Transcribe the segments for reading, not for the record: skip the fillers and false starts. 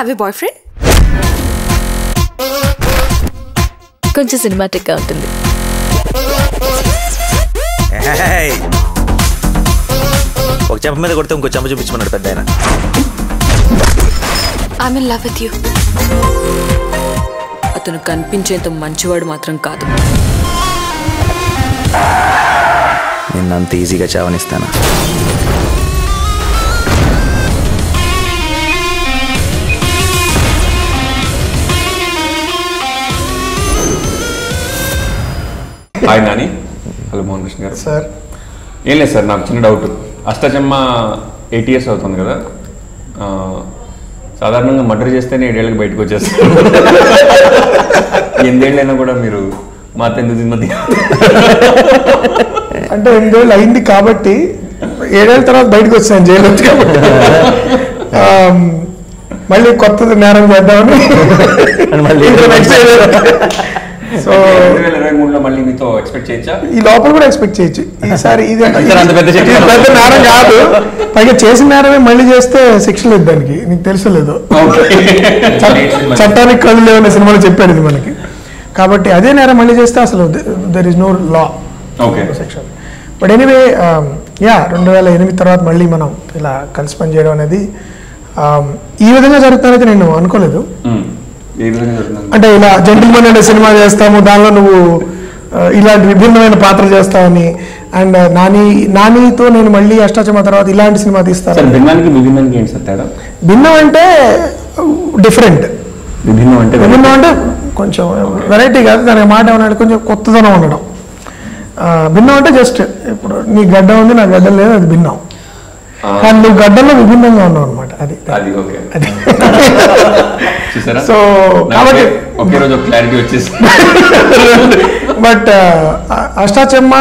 Have you boy friend? కొంచెం సినిమాటిక్గా ఉంటుంది. ఒక చెంప మీద కొడితే ఇంకో చెంప చూపించమన్నాడు పెద్ద ఆయన. I'm in love with you. అతను కనిపించేంత మంచివాడు మాత్రం కాదు. నిన్ను అంత ఈజీగా చావనిస్తాను. హాయ్ నాని. హలో మోహన్ కృష్ణ గారు. సార్ ఏం లేదు సార్, నాకు చిన్న డౌట్. అష్టాచమ్మ 8 years అవుతుంది కదా, సాధారణంగా మర్డర్ చేస్తేనే 7 ఏళ్ళకి బయటకు వచ్చేస్తారు. 8 ఏళ్ళైనా కూడా మీరు మాతో ఎందుకు సినిమా అంటే 8 ఏళ్ళు అయింది కాబట్టి 7 ఏళ్ళ తర్వాత బయటకు వచ్చాను జైలు వచ్చి కాబట్టి మళ్ళీ కొత్తది నేరం చేద్దామని సో 2023లో మళ్ళీ మీతో ఎక్స్పెక్ట్ చేయొచ్చా? ఈ లోపల కూడా ఎక్స్పెక్ట్ చేయొచ్చు. ఈసారి ఇది పెద్ద నేరం కాదు, పైగా చేసిన నేరమే మళ్ళీ చేస్తే శిక్ష లేదు దానికి. నీకు తెలుసలేదు, చట్టానికి కళ్ళు లేవనే సినిమాలో చెప్పాడు ఇది మనకి. కాబట్టి అదే నేరం మళ్ళీ చేస్తే అసలు there is no law section. But anyway 2008 తర్వాత మళ్ళీ మనం ఇలా కలిసి పనిచేయడం అనేది ఈ విధంగా జరుగుతుందనేది నేను అనుకోలేదు. అంటే ఇలా జెంటిల్మెన్ అనే సినిమా చేస్తాము, దానిలో నువ్వు ఇలాంటి విభిన్నమైన పాత్ర చేస్తావని, అండ్ నానితో నేను మళ్ళీ అష్టాచమ్మ తర్వాత ఇలాంటి సినిమా తీస్తాను. భిన్నం అంటే డిఫరెంట్, విభిన్నం అంటే కొంచెం వెరైటీ కాదు, దానికి మాట ఏమన్నా కొంచెం కొత్తదనం ఉండడం. భిన్నం అంటే జస్ట్ ఇప్పుడు నీ గడ్డ ఉంది నా గడ్డ లేదు, అది భిన్నం. కానీ నువ్వు గడ్డల్లో విభిన్నంగా ఉన్నావు అనమాట. అది సో కాబట్టి బట్ అష్టాచమ్మ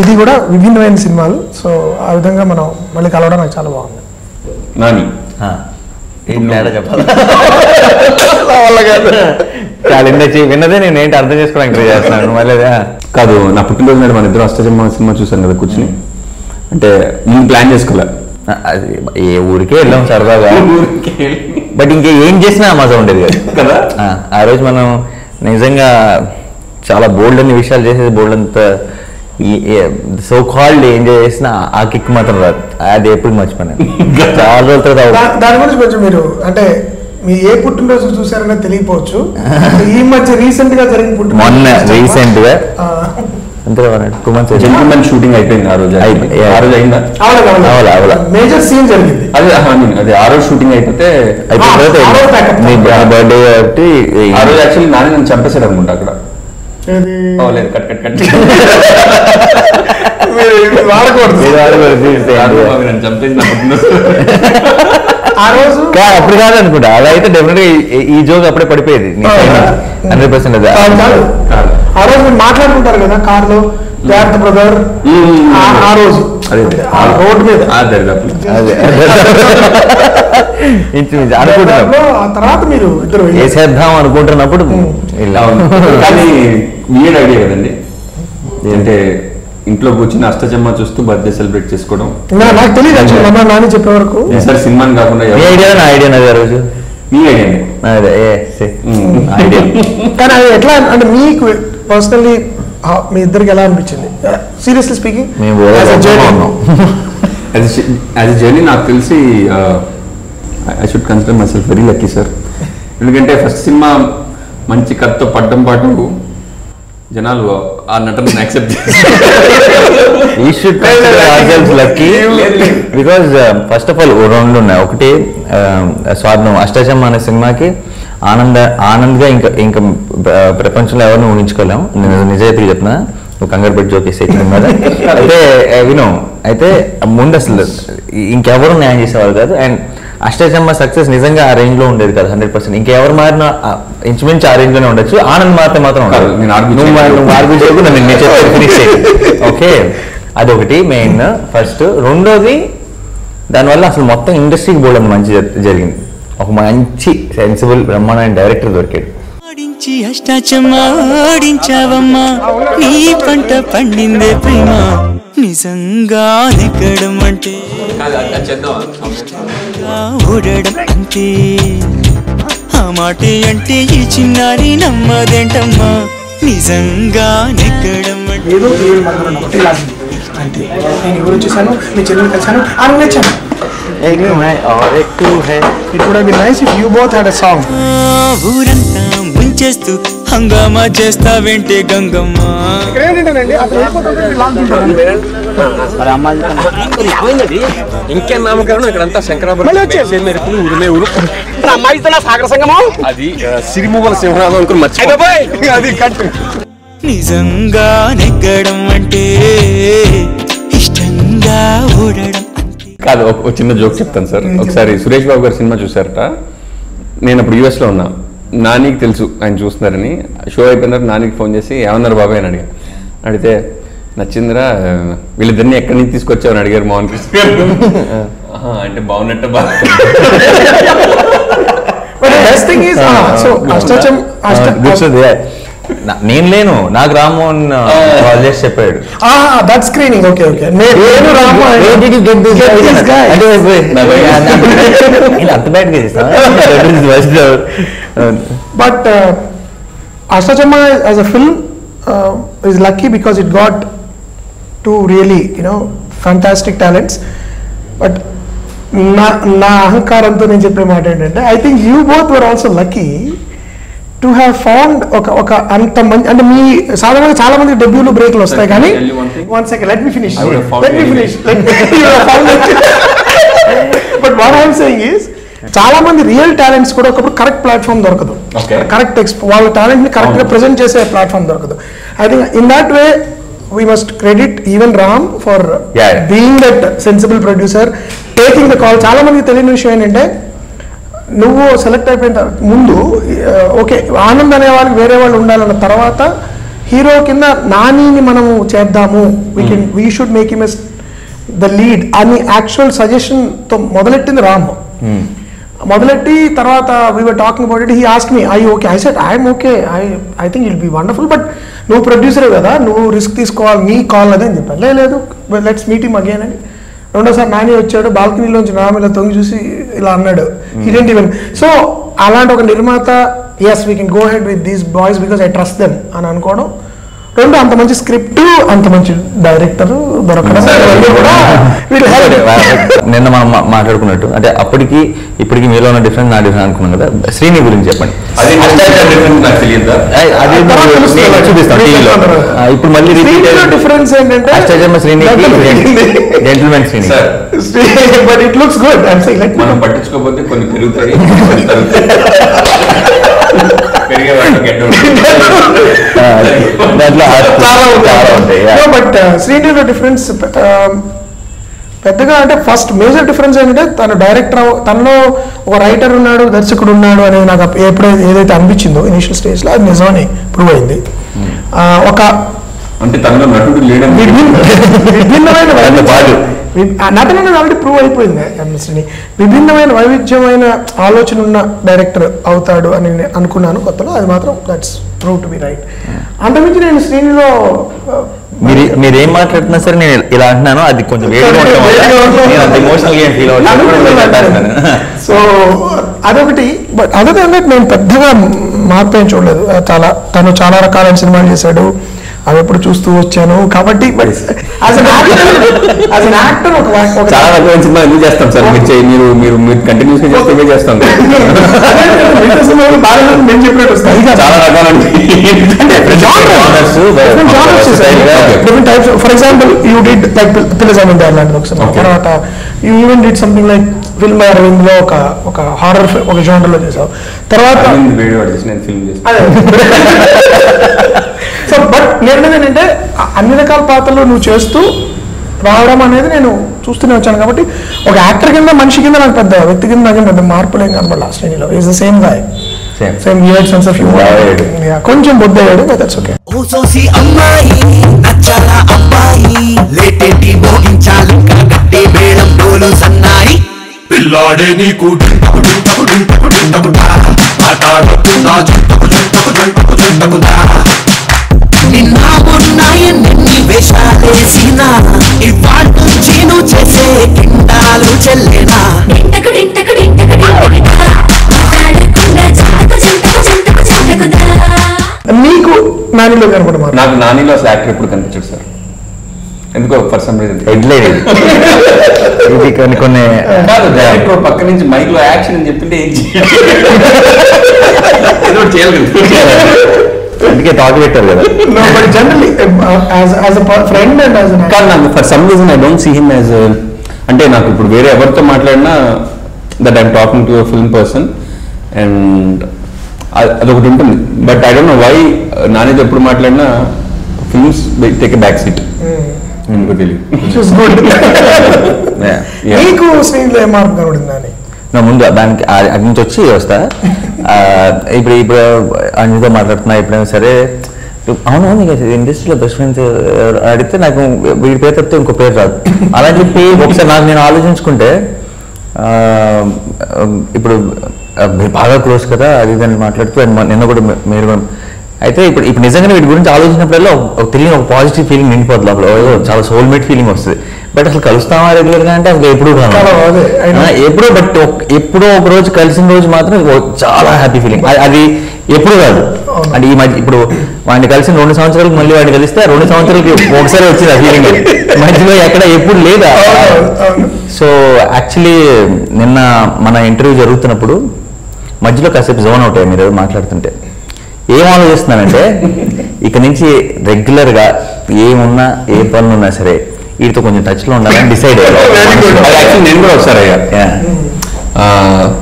ఇది కూడా విభిన్నమైన సినిమాలు. సో ఆ విధంగా మనం మళ్ళీ కలవడం నాకు చాలా బాగుంది. విన్నదే నేను ఏంటి అర్థం చేసుకోవడానికి ట్రై చేస్తున్నాను. మళ్ళీ కాదు, నా పుట్టినరోజు నాడు మన ఇద్దరు అష్టాచమ్మ సినిమా చూసాను కదా కూర్చుని. అంటే నేను ప్లాన్ చేసుకోలే, అది ఏ ఊరికే వెళ్ళాం సరదాగా. బట్ ఇంకా ఏం చేసినా మజా ఉండేది కదా. ఆ రోజు మనం నిజంగా చాలా బోల్డ్ అన్ని విషయాలు చేసేది, బోల్డ్ అంత సో కాల్డ్ ఎంజాయ్ చేసిన ఆ కిక్ మాత్రం రాదు. అది ఎప్పుడు మర్చిపోయాను. చాలా రోజుల తర్వాత దాని గురించి కొంచెం మీరు అంటే మీ ఏ పుట్టినరోజు చూసారనే తెలియకపోవచ్చు. ఈ మధ్య రీసెంట్ గా జరిగిన పుట్టినరోజు, మొన్న రీసెంట్ గా జెంటిల్మెన్ షూటింగ్ అయిపోయింది. ఆ రోజు అయిందా? మేజర్ సీన్ జరిగింది. అదే ఆ రోజు షూటింగ్ అయిపోతే బర్త్డే కాబట్టి ఆ రోజు యాక్చువల్లీ నాని నన్ను చంపేశాడు అనుకుంటా అక్కడ. లేదు, కట్ కట్ కట్ నన్ను చంపేసి ఆ రోజు అప్పుడు కాదు అనుకుంటా. అలా అయితే డెఫినెట్ గా ఈ జోక్ అప్పుడే పడిపోయేది 100%. ఆ రోజు మీరు మాట్లాడుకుంటారు కదా కార్లో, జాగ్రత్త బ్రదర్. ఆ రోజు రోడ్ మీద అనుకుంటున్నాం. ఆ తర్వాత మీరు ఇద్దరు వేసేద్దాం అనుకుంటున్నప్పుడు కానీ వీడ్ ఐడియా కదండి. అంటే ఇంట్లో కూర్చుని అష్టచమ్మ చూస్తూ బర్త్డే సెలబ్రేట్ చేసుకోవడం నాకు తెలియదు. నాని చెప్పే వరకు ఈసారి సినిమాని కాకుండా ఐడియా రోజు మీ ఐడియా. కానీ అది ఎట్లా అంటే మీకు పర్సనల్లీ మీ ఇద్దరికి ఎలా అనిపించింది? Seriously speaking as a journey నాకు తెలిసి I should consider my self very lucky sir. ఎందుకంటే ఫస్ట్ సినిమా మంచి కథతో పడ్డం పాటు జనాలు ఆ నటన accept lucky. Because first of all రెండు ఉన్నాయి. ఒకటి స్వార్థం. అష్టాచమ్మ అనే సినిమాకి ఆనంద్గా ఇంకా ప్రపంచంలో ఎవరిని ఊహించుకోలేము. నేను నిజాయితీగా చెప్తున్నా, కంగారు పెట్టి జోకేసే కదా. అయితే వినో అయితే ముందు అసలు ఇంకెవరు న్యాయం చేసేవాళ్ళు కాదు. అండ్ అష్టాచమ్మ సక్సెస్ నిజంగా ఆ రేంజ్ లో ఉండేది కాదు 100%. ఇంకెవరు మారినా ఇంచుమించు ఆ రేంజ్ లోనే ఉండొచ్చు. ఆనంద్ మాత్రం ఉండదు. ఓకే, అదొకటి మెయిన్ ఫస్ట్. రెండోది దానివల్ల అసలు మొత్తం ఇండస్ట్రీకి బోల్డ్ అంత మంచి జరిగింది. ఒక మంచి సెన్సిబుల్ బ్రహ్మాండ డైరెక్టర్ దొరికాడు. అష్టాచమ్మాడించావమ్మా, నీ పంట పండిందే ప్రేమ, నిజంగా నెగ్గడం అంటే ఓడడం అంతే. ఆ మాటే అంటే ఈ చిన్నారి నమ్మదేంటమ్మా నిజంగా నెగ్గడం అంటే ఏదో దేవుడి మనలో ఒకటి లాగింది అంతే. నేను ఎవరు వచ్చేసాను, మీ చెల్లెలు కలిసాను, అని వచ్చాను. It would have been nice if you both had a song. ఊరంతా ముంచేస్తూ హంగామా చేస్తావేంటే గంగమ్మ ఇక్కడ ఏంటంటేనండి అక్కడ ఇంకేం నామకరణం ఇక్కడంతా శంకరాభరణ ఉరిమే ఊరు అమ్మాయితో సాగర సంగమం అది సిరిమూవల సింహరాజం అనుకుని మర్చిపోయి అది కట్. నిజంగా నెగ్గడం అంటే ఇష్టంగా ఓడడం కాదు. ఒక చిన్న జోక్ చెప్తాను సార్. ఒకసారి సురేష్ బాబు గారి సినిమా చూసారట. నేను అప్పుడు యూఎస్లో ఉన్నా. నానికి తెలుసు ఆయన చూస్తున్నారని. షో అయిపోయిన తర్వాత నానికి ఫోన్ చేసి ఏమన్నారు బాబాయ్ అని అడిగితే నచ్చిందిరా, వీళ్ళిద్దరిని ఎక్కడి నుంచి తీసుకొచ్చావని అడిగారు మోహన్ కృష్ణ గారు. అంటే బాగున్నట్టు బాగా నేను లేను, నాకు రామ్మోహన్ కాల్ చేసి చెప్పాడు. దట్ స్క్రీనింగ్ ఓకే ఓకే నేను రామ్మోహన్ అంత బ్యాడ్గా చేస్తా. But Ashta Chamma as a film is lucky because it got two really fantastic talents. But నా అహంకారంతో నేను చెప్పే మాట ఏంటంటే I think you both were also lucky to have found ఒక అంత మంచి అంటే మీ సాధారణంగా చాలా మంది డెబ్యూలు బ్రేక్లు వస్తాయి కానీ one second let me finish but what I'm saying is చాలా మంది రియల్ టాలెంట్స్ కూడా ఒకప్పుడు కరెక్ట్ ప్లాట్ఫామ్ దొరకదు, కరెక్ట్ వాళ్ళ టాలెంట్ ని కరెక్ట్ గా ప్రెజెంట్ చేసే ప్లాట్ఫామ్ దొరకదు. I think in that way we must credit even Ram for being that sensible producer, taking the call. చాలా మందికి తెలియని విషయం ఏంటంటే నువ్వు సెలెక్ట్ అయిపోయిన ముందు ఓకే ఆనంద్ అనే వాళ్ళకి వేరే వాళ్ళు ఉండాలన్న తర్వాత హీరో కింద నానిని మనము చేద్దాము, we should make him as the lead అని యాక్చువల్ సజెషన్తో మొదలెట్టింది రామ్. మొదలెట్టి తర్వాత we were talking about it, he ask me I okay, I said I'm okay, I think I'll be wonderful, but నువ్వు ప్రొడ్యూసరే కదా, నువ్వు రిస్క్ తీసుకోవాలి, నీ కాల్ అదే అని చెప్పాను. లేదు లెట్స్ మీట్ హిమ్ అగైన్ అని. రెండోసారి నాని వచ్చాడు, బాల్కనీలోంచి నామిలా తొంగి చూసి ఇలా అన్నాడు, హీ డిడ్ంట్ ఈవెన్. సో అలాంటి ఒక నిర్మాత yes we can go head with these boys because I trust them అని అనుకోవడం. రెండు అంత మంచి స్క్రిప్ట్, అంత మంచి డైరెక్టర్ దొరకడం కూడా నిన్న మనం మాట్లాడుకున్నట్టు అంటే అప్పటికి ఇప్పటికి మీలో ఉన్న డిఫరెన్స్ నా డిఫరెన్స్ అనుకున్నాం కదా. శ్రీని గురించి చెప్పండి. చూపిస్తాం టీవీలో. ఇప్పుడు మళ్ళీ డిఫరెన్స్ ఏంటంటే Ashta Chamma Srini, Gentleman Srini. But it looks good. మనం పట్టించుకోకపోతే కొన్ని పెరుగుతాయి. బట్ శ్రీనిలో డిఫరెన్స్ పెద్దగా అంటే ఫస్ట్ మేజర్ డిఫరెన్స్ ఏంటంటే తను డైరెక్టర్, తనలో ఒక రైటర్ ఉన్నాడు, దర్శకుడు ఉన్నాడు అనేది నాకు ఎప్పుడైతే ఏదైతే అనిపించిందో ఇనిషియల్ స్టేజ్ లో అది నిజమని ప్రూవ్ అయింది. ఒక అంటే తనలో నటుడు లేడని విభిన్నమైన నటన ఆల్రెడీ ప్రూవ్ అయిపోయింది. శ్రీని విభిన్నమైన వైవిధ్యమైన ఆలోచన ఉన్న డైరెక్టర్ అవుతాడు అని అనుకున్నాను కొత్తలో, అది మాత్రం that's prove to be right. అంతకుమించి నేను శ్రీనిలో మీరేం మాట్లాడుతున్నా సరే నేను ఇలా అంటున్నాను, అది కొంచెం సో అదొకటి. బట్ అదర్ దెన్ దట్ నేను పెద్దగా మార్పు ఏం చూడలేదు. తను చాలా రకాలైన సినిమాలు చేశాడు, అవి ఎప్పుడు చూస్తూ వచ్చాను కాబట్టి చాలా రకమైన సినిమా ఎందుకు చేస్తాం సార్, మీరు మీరు మీరు కంటిన్యూస్ గా చేస్తే చేస్తాం. నేను చెప్పినట్టు వస్తాయి చాలా రకాలండి. For example you did like పిల్లజామిన్ లాంటిది ఒకసారి, తర్వాత you even did something like film Aravind లో ఒక హారర్ ఒక జోనర్ లో చేసావు. తర్వాత సో బట్ నేను ఏంటంటే అన్ని రకాల పాత్రలు నువ్వు చేస్తూ రావడం అనేది నేను చూస్తూనే వచ్చాను కాబట్టి ఒక యాక్టర్ కింద మనిషి కింద నాకు పెద్ద వ్యక్తి కింద నాకు పెద్ద మార్పులేం కనబడి లాస్ట్ శ్రేణిలో is the same guy, same weird sense of humour, కొంచెం బొద్దయ్యాడు బట్ దట్స్ ఓకే. ఓసోసి అమ్మాయి నచ్చాలా అబ్బాయి లేటెంటి మోగించాలి కట్టి బేళం డోలు సన్నాయి పిల్లాడే నీకు నిన్న ఉన్నాయన్ని వేషాలేసినా ఇవాళ నుంచి నువ్వు చేసే కిండాలు చెల్లేనా నానిలో కనపడమాట. నాకు నానిలో అసలు యాక్టర్ ఎప్పుడు కనిపించాడు సార్, ఎందుకో ఫర్ సమ్ రీజన్ ఎడ్లేదు ఇది కొన్ని డైరెక్టర్ పక్క నుంచి మైక్ లో యాక్షన్ అని చెప్తుంటే ఏం చేయాలి, అందుకే టాక్ పెట్టారు కదా. But generally as a friend and as కానీ నాకు for some reason I don't see him as, అంటే నాకు ఇప్పుడు వేరే ఎవరితో మాట్లాడినా that I'm talking to film person and అదొకటి ఉంటుంది. But I don't know why నానితో ఎప్పుడు మాట్లాడినా films take a back seat, ఎందుకో తెలియదు. నీకు స్క్రీన్లో ఏం మార్పు కనబడింది నాని? నా ముందు దానికి అటు నుంచి వచ్చి వస్తా. ఇప్పుడు అన్నితో మాట్లాడుతున్నా ఎప్పుడైనా సరే, అవును నీకు ఇండస్ట్రీలో బెస్ట్ ఫ్రెండ్స్ అడిగితే నాకు వీడి పేరు తప్పితే ఇంకో పేరు రాదు. అలా చెప్పి ఒకసారి నాకు నేను ఆలోచించుకుంటే ఇప్పుడు మీరు బాగా క్లోజ్ కదా అది దాన్ని మాట్లాడుతూ నిన్న కూడా మీరు అయితే ఇప్పుడు నిజంగానే వీటి గురించి ఆలోచించినప్పుడల్లా తెలియని ఒక పాజిటివ్ ఫీలింగ్ నిండిపోతుంది లోపల, చాలా సోల్మేట్ ఫీలింగ్ వస్తుంది. బట్ అసలు కలుస్తామా రెగ్యులర్గా అంటే అసలు ఎప్పుడు ఎప్పుడో, బట్ ఎప్పుడో ఒక రోజు కలిసిన రోజు మాత్రం చాలా హ్యాపీ ఫీలింగ్. అది ఎప్పుడు కాదు అంటే ఈ మధ్య ఇప్పుడు వాడిని కలిసిన 2 సంవత్సరాలకు మళ్ళీ వాడిని కలిస్తే 2 సంవత్సరాలకి ఒకసారి వచ్చింది ఆ ఫీలింగ్, మధ్యలో ఎక్కడ ఎప్పుడు లేదా. సో యాక్చువల్లీ నిన్న మన ఇంటర్వ్యూ జరుగుతున్నప్పుడు మధ్యలో కాసేపు జోన్ అవుట్ అయ్యాయి మీరు మాట్లాడుతుంటే. ఏం ఆలోచిస్తున్నానంటే ఇక నుంచి రెగ్యులర్గా ఏమున్నా ఏ పనులు ఉన్నా సరే వీటితో కొంచెం టచ్లో ఉండాలని డిసైడ్ అయ్యాను. నేను కూడా ఒకసారి అయ్యా,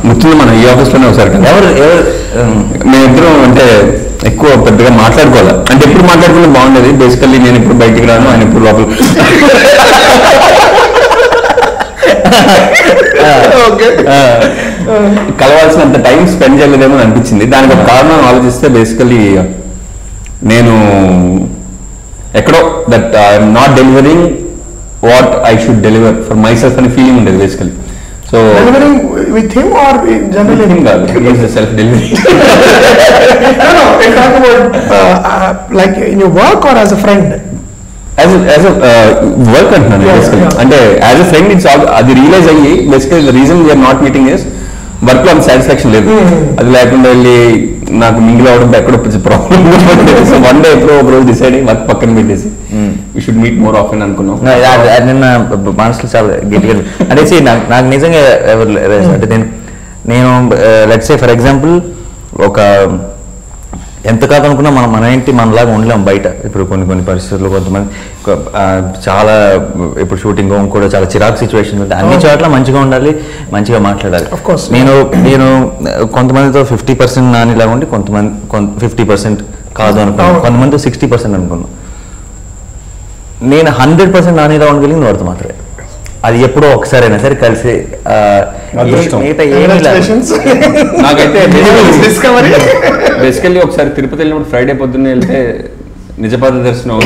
ముఖ్యంగా మనం ఈ ఆఫీస్లోనే ఒకసారి కదా ఎవరు మేమిద్దరం అంటే ఎక్కువ పెద్దగా మాట్లాడుకోవాలి, అంటే ఎప్పుడు మాట్లాడుకుంటే బాగుండేది. బేసికల్లీ నేను ఎప్పుడు బయటికి రాను, ఆయన ఎప్పుడు లోపల కలవాల్సినంత టైం స్పెండ్ చేయలేదేమో అనిపించింది. దానికి ఒక కారణం ఆలోచిస్తే బేసికల్లీ నేను ఎక్కడో that I'm not delivering what I should deliver for my self అనే ఫీలింగ్ ఉండేది basically. So delivering with him or generally him కాదు, he is a self delivery. no I talk about like in your work or as a friend? As a work అంటున్నాను basically. అంటే as a friend it's అది realize అయ్యి basically the reason we're not meeting is work లో అంత satisfaction లేదు. అది లేకుండా వెళ్ళి నాకు మింగిల్ అవడం ఎక్కడ ప్రాబ్లం. సో వన్ డే ఎప్పుడో ఒక రోజు డిసైడ్ అయ్యి వర్క్ పక్కన పెట్టేసి we should meet more often అనుకున్నాం. నిన్న మనసులో చాలా గట్టిగా అంటే నాకు నిజంగా ఎవరు అంటే నేను లెట్స్ సే ఫర్ ఎగ్జాంపుల్ ఒక ఎంత కాదనుకున్నా మన ఏంటి మనలాగా ఉండలేం బయట. ఇప్పుడు కొన్ని పరిస్థితుల్లో కొంతమంది చాలా ఇప్పుడు షూటింగ్ కూడా చాలా చిరాకు సిచ్యువేషన్ ఉంది, అన్ని చోట్ల మంచిగా ఉండాలి, మంచిగా మాట్లాడాలి. నేను కొంతమందితో 50% నానిలాగా ఉండి కొంతమంది 50% కాదు అనుకున్నాను, కొంతమందితో 60% అనుకున్నాను. నేను 100% నానిలా ఉండగలిగింది వాడితో మాత్రమే. అది ఎప్పుడో ఒకసారైనా సరే కలిసి నాకైతే బేసికల్లీ ఒకసారి తిరుపతి వెళ్ళినప్పుడు ఫ్రైడే పొద్దున్నే వెళ్తే నిజపాద దర్శనం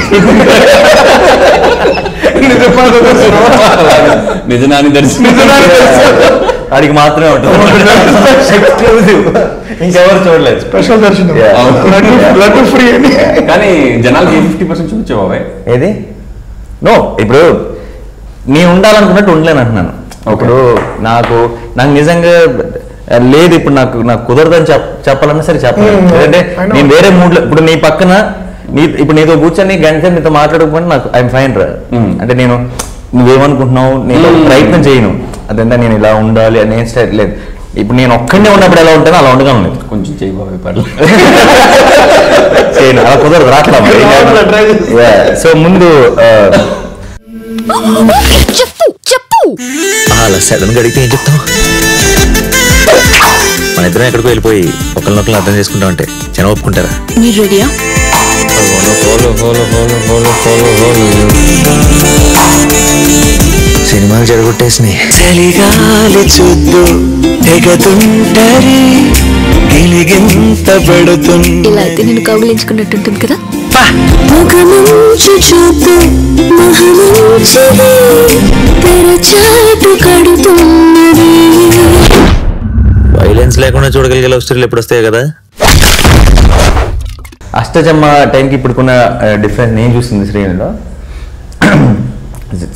నిజనాని దర్శనం వాడికి మాత్రమే ఉంటుంది, ఇంకెవరు చూడలేదు. స్పెషల్ దర్శనం ఫ్రీ. కానీ జనాలకి 50% చూపించావు బాబాయ్. ఏది నో ఇప్పుడు నేను ఉండాలనుకున్నట్టు ఉండలేను అంటున్నాను. ఇప్పుడు నాకు నిజంగా లేదు, ఇప్పుడు నాకు కుదరదని చెప్పాలన్నా సరే చెప్పాలి. ఎందుకంటే నేను వేరే మూడ్లో ఇప్పుడు నీ పక్కన ఇప్పుడు నీతో కూర్చొని గంట నీతో మాట్లాడకపోతే నాకు ఐఎమ్ ఫైన్ రా. అంటే నేను నువ్వేమనుకుంటున్నావు నేను ప్రయత్నం చేయను, అదంతా నేను ఇలా ఉండాలి అనే స్టైల్ లేదు. ఇప్పుడు నేను ఒక్కడే ఉన్నప్పుడు ఎలా ఉంటానో అలా ఉండగలను. కొంచెం చేయి బాబాయ్ పర్లేదు, చేయను, అలా కుదరదు, రాట్లా. సో ముందు చెప్పు అలా సడన్ గా అడిగితే ఏం చెప్తాం? మన ఇద్దరం ఎక్కడికో వెళ్ళిపోయి ఒకరినొకరు అర్థం చేసుకుంటా ఉంటే జనం ఒప్పుకుంటారా? మీరు రెడీయా? సినిమాలు జరగొట్టేసినాయి. చలిగాలి చూద్దు తెగతుంటరి గిలిగింత పెడుతుంది. ఇలా అయితే నేను కౌగిలించుకున్నట్టుంటుంది కదా. ముఖమంచు చూపు మహమంచిది తెరచాటు కడుతున్నది. వైలెన్స్ లేకుండా చూడగలిగే లవ్ స్టోరీలు ఎప్పుడు వస్తాయి కదా. అష్టచమ్మ టైంకి ఇప్పుడుకున్న డిఫరెన్స్ నేను చూసింది శ్రీనిలో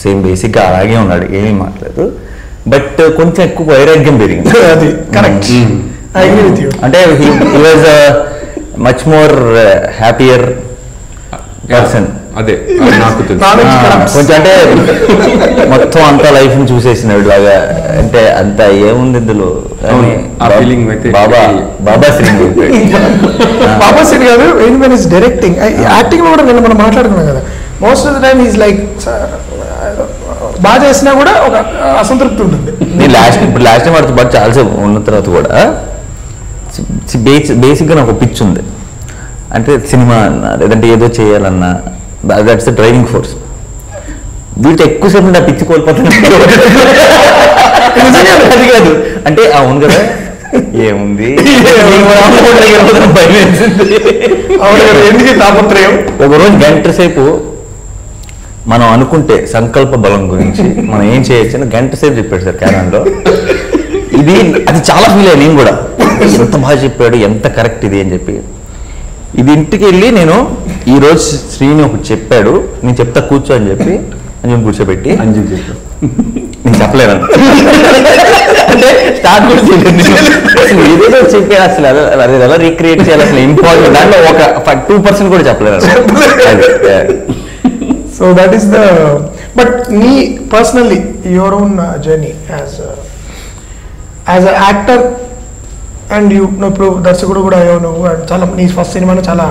సేమ్ బేసిక్గా అలాగే ఉన్నాడు, ఏమీ మాట్లాడదు. బట్ కొంచెం ఎక్కువ వైరాగ్యం పెరిగింది. అది కరెక్ట్, అంటే he was much more happier person. అదే నాకు తెలుసు. కొంచెం అంటే మొత్తం అంతా లైఫ్ ని చూసేసినాడు లాగా. అంటే అంత ఏముంది ఇందులో ఆ ఫీలింగ్ అయితే బాబా శ్రీని బాబా శ్రీ గారు వెన్ ఇస్ డైరెక్టింగ్ యాక్టింగ్ కూడా నిన్న మనం మాట్లాడుకున్నాం కదా, most of the time is like బాగా చేసినా కూడా ఒక అసంతృప్తి ఉంటుంది. నేను ఇప్పుడు లాస్ట్ టైం వాడితో పాటు చాలాసేపు ఉన్న తర్వాత కూడా బేసిక్గా నాకు పిచ్ ఉంది. అంటే సినిమా అన్నా లేదంటే ఏదో చేయాలన్నా దట్స్ ద డ్రైవింగ్ ఫోర్స్. వీటితో ఎక్కువసేపు నా పిచ్చి కోల్పోతున్నాను. అది కాదు అంటే అవును కదా, ఏముంది ఎందుకు తాపత్రయం. ఒకరోజు గంట సేపు మనం అనుకుంటే సంకల్ప బలం గురించి మనం ఏం చేయొచ్చు అని గంట సేపు చెప్పాడు సార్ క్యారన్లో. అది చాలా ఫీల్ అయ్యా నేను కూడా, ఎంత బాగా చెప్పాడు, ఎంత కరెక్ట్ ఇది అని చెప్పి. ఇది ఇంటికి వెళ్ళి నేను ఈరోజు శ్రీని ఒకటి చెప్పాడు, నేను చెప్తా కూర్చో అని చెప్పి అంజన్ కూర్చోబెట్టి అంజన్ చెప్పాడు, నేను చెప్పలేను అంటే స్టార్ట్ కూడా చేయలేదు. ఏదేదో చెప్పాను అసలు అది ఎలా రీక్రియేట్ చేయాలి అసలు ఇంపార్టెంట్ దాంట్లో ఒక 2% కూడా చెప్పలేను. So that is the, but me personally, your own journey as an actor and you know దర్శకుడు కూడా అయ్యావు నువ్వు. చాలా నీ ఫస్ట్ సినిమాను చాలా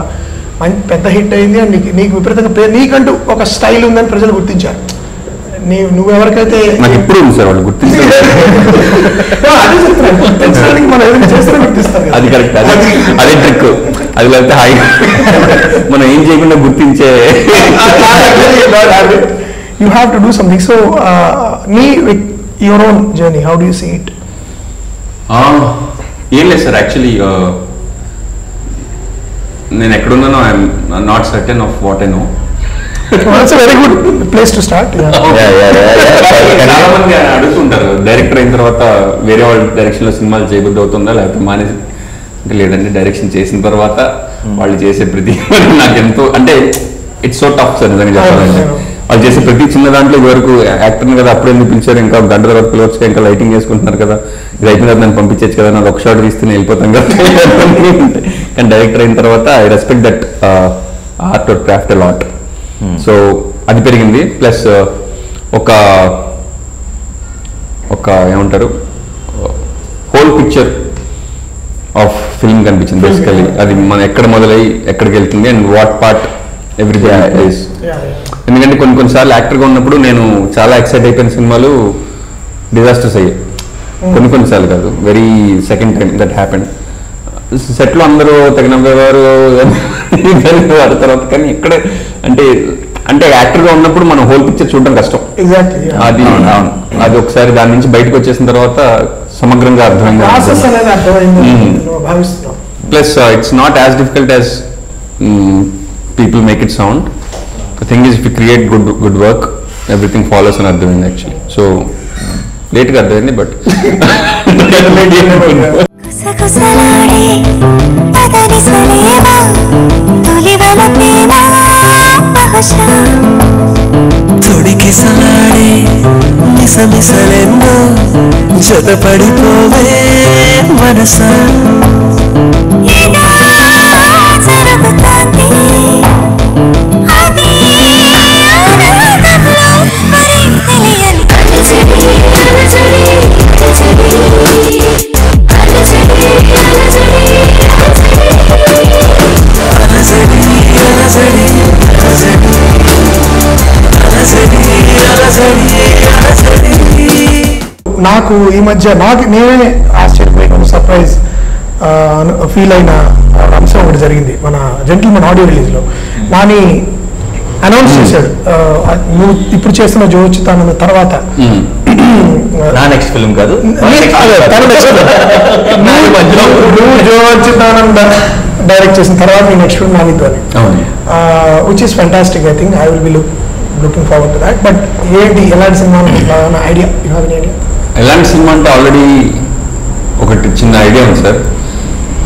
పెద్ద హిట్ అయింది అండ్ నీకు విపరీతంగా పేరు, నీకంటూ ఒక స్టైల్ ఉందని ప్రజలు గుర్తించారు. నువ్వు ఎవరికైతే నాకు ఇప్పుడు ఉంది సార్ వాళ్ళు గుర్తించడానికి మనం ఏదైనా చేస్తే గుర్తిస్తారు. అది కరెక్ట్, అదే ట్రిక్. అది లేకపోతే హాయి మనం ఏం చేయకుండా గుర్తించే. You have to do something. So నీ your own journey, how do you see it? ఏం లేదు సార్, యాక్చువల్లీ నేను ఎక్కడున్నానో I'm not certain of what I know. That's a very good place to start. చాలా మంది అడుగుతుంటారు డైరెక్టర్ అయిన తర్వాత వేరే వాళ్ళ డైరెక్షన్ లో సినిమాలు చేయబుద్ధి అవుతుందా లేకపోతే మానేసి అంటే లేదంటే డైరెక్షన్ చేసిన తర్వాత వాళ్ళు చేసే ప్రతి నాకు ఎంతో అంటే ఇట్స్ సో టఫ్ సార్ నిజంగా చెప్పాలంటే. వాళ్ళు చేసే ప్రతి చిన్న దాంట్లో వరకు యాక్టర్ని కదా అప్పుడు ఎందుకు పిలిచారు, ఇంకా గంట తర్వాత పిలవచ్చు, ఇంకా లైటింగ్ చేసుకుంటున్నారు కదా, ఇది అయిపోయిన తర్వాత నన్ను పంపించచ్చు కదా, నాకు ఒక షాట్ తీసుకుని వెళ్ళిపోతాం కదా. కానీ డైరెక్టర్ అయిన తర్వాత I respect that art or craft a lot. So అది పెరిగింది. ప్లస్ ఒక ఏమంటారు హోల్ పిక్చర్ ఆఫ్ ఫిల్మ్ కనిపించింది బేసికలీ. అది మనం ఎక్కడ మొదలై ఎక్కడికి వెళ్తుంది and what part everything is. ఎందుకంటే కొన్నిసార్లు యాక్టర్గా ఉన్నప్పుడు నేను చాలా ఎక్సైట్ అయిపోయిన సినిమాలు డిజాస్టర్స్ అయ్యాయి. కొన్నిసార్లు కాదు, very second time that happened. సెట్లో అందరూ తగినవారు వారి తర్వాత, కానీ ఇక్కడ అంటే యాక్టర్గా ఉన్నప్పుడు మనం హోల్ పిక్చర్ చూడడం కష్టం. అది ఒకసారి దాని నుంచి బయటకు వచ్చేసిన తర్వాత సమగ్రంగా అర్థమైంది. Plus it's not as difficult as people make it sound. The thing is if you create good work everything follows అని అర్థమైంది యాక్చువల్లీ. సో లేట్గా అర్థమైంది బట్ తొడికిసలాడే మిసమిసలెన్నో జతపడిపోవే మనసా నాకు ఈ మధ్య నేనే ఆశ్చర్యపోయిన సర్ప్రైజ్ ఫీల్ అయిన అంశం ఒకటి జరిగింది మన జెంటిల్మెన్ ఆడియో రిలీజ్లో. నాని అనౌన్స్ చేశాడు నువ్వు ఇప్పుడు చేస్తున్న జో చిత్తానంద తర్వాత నెక్స్ట్ ఫిల్మ్ కాదు నువ్వు జో చిత్తానంద డైరెక్ట్ చేసిన తర్వాత నీ నెక్స్ట్ ఫిల్మ్ నానితో, which is fantastic. I think I will be looking forward to that. But ఏంటి ఎలాంటి cinema idea, you have any idea? ఎలాంటి సినిమా అంటే ఆల్రెడీ ఒకటి చిన్న ఐడియా ఉంది సార్,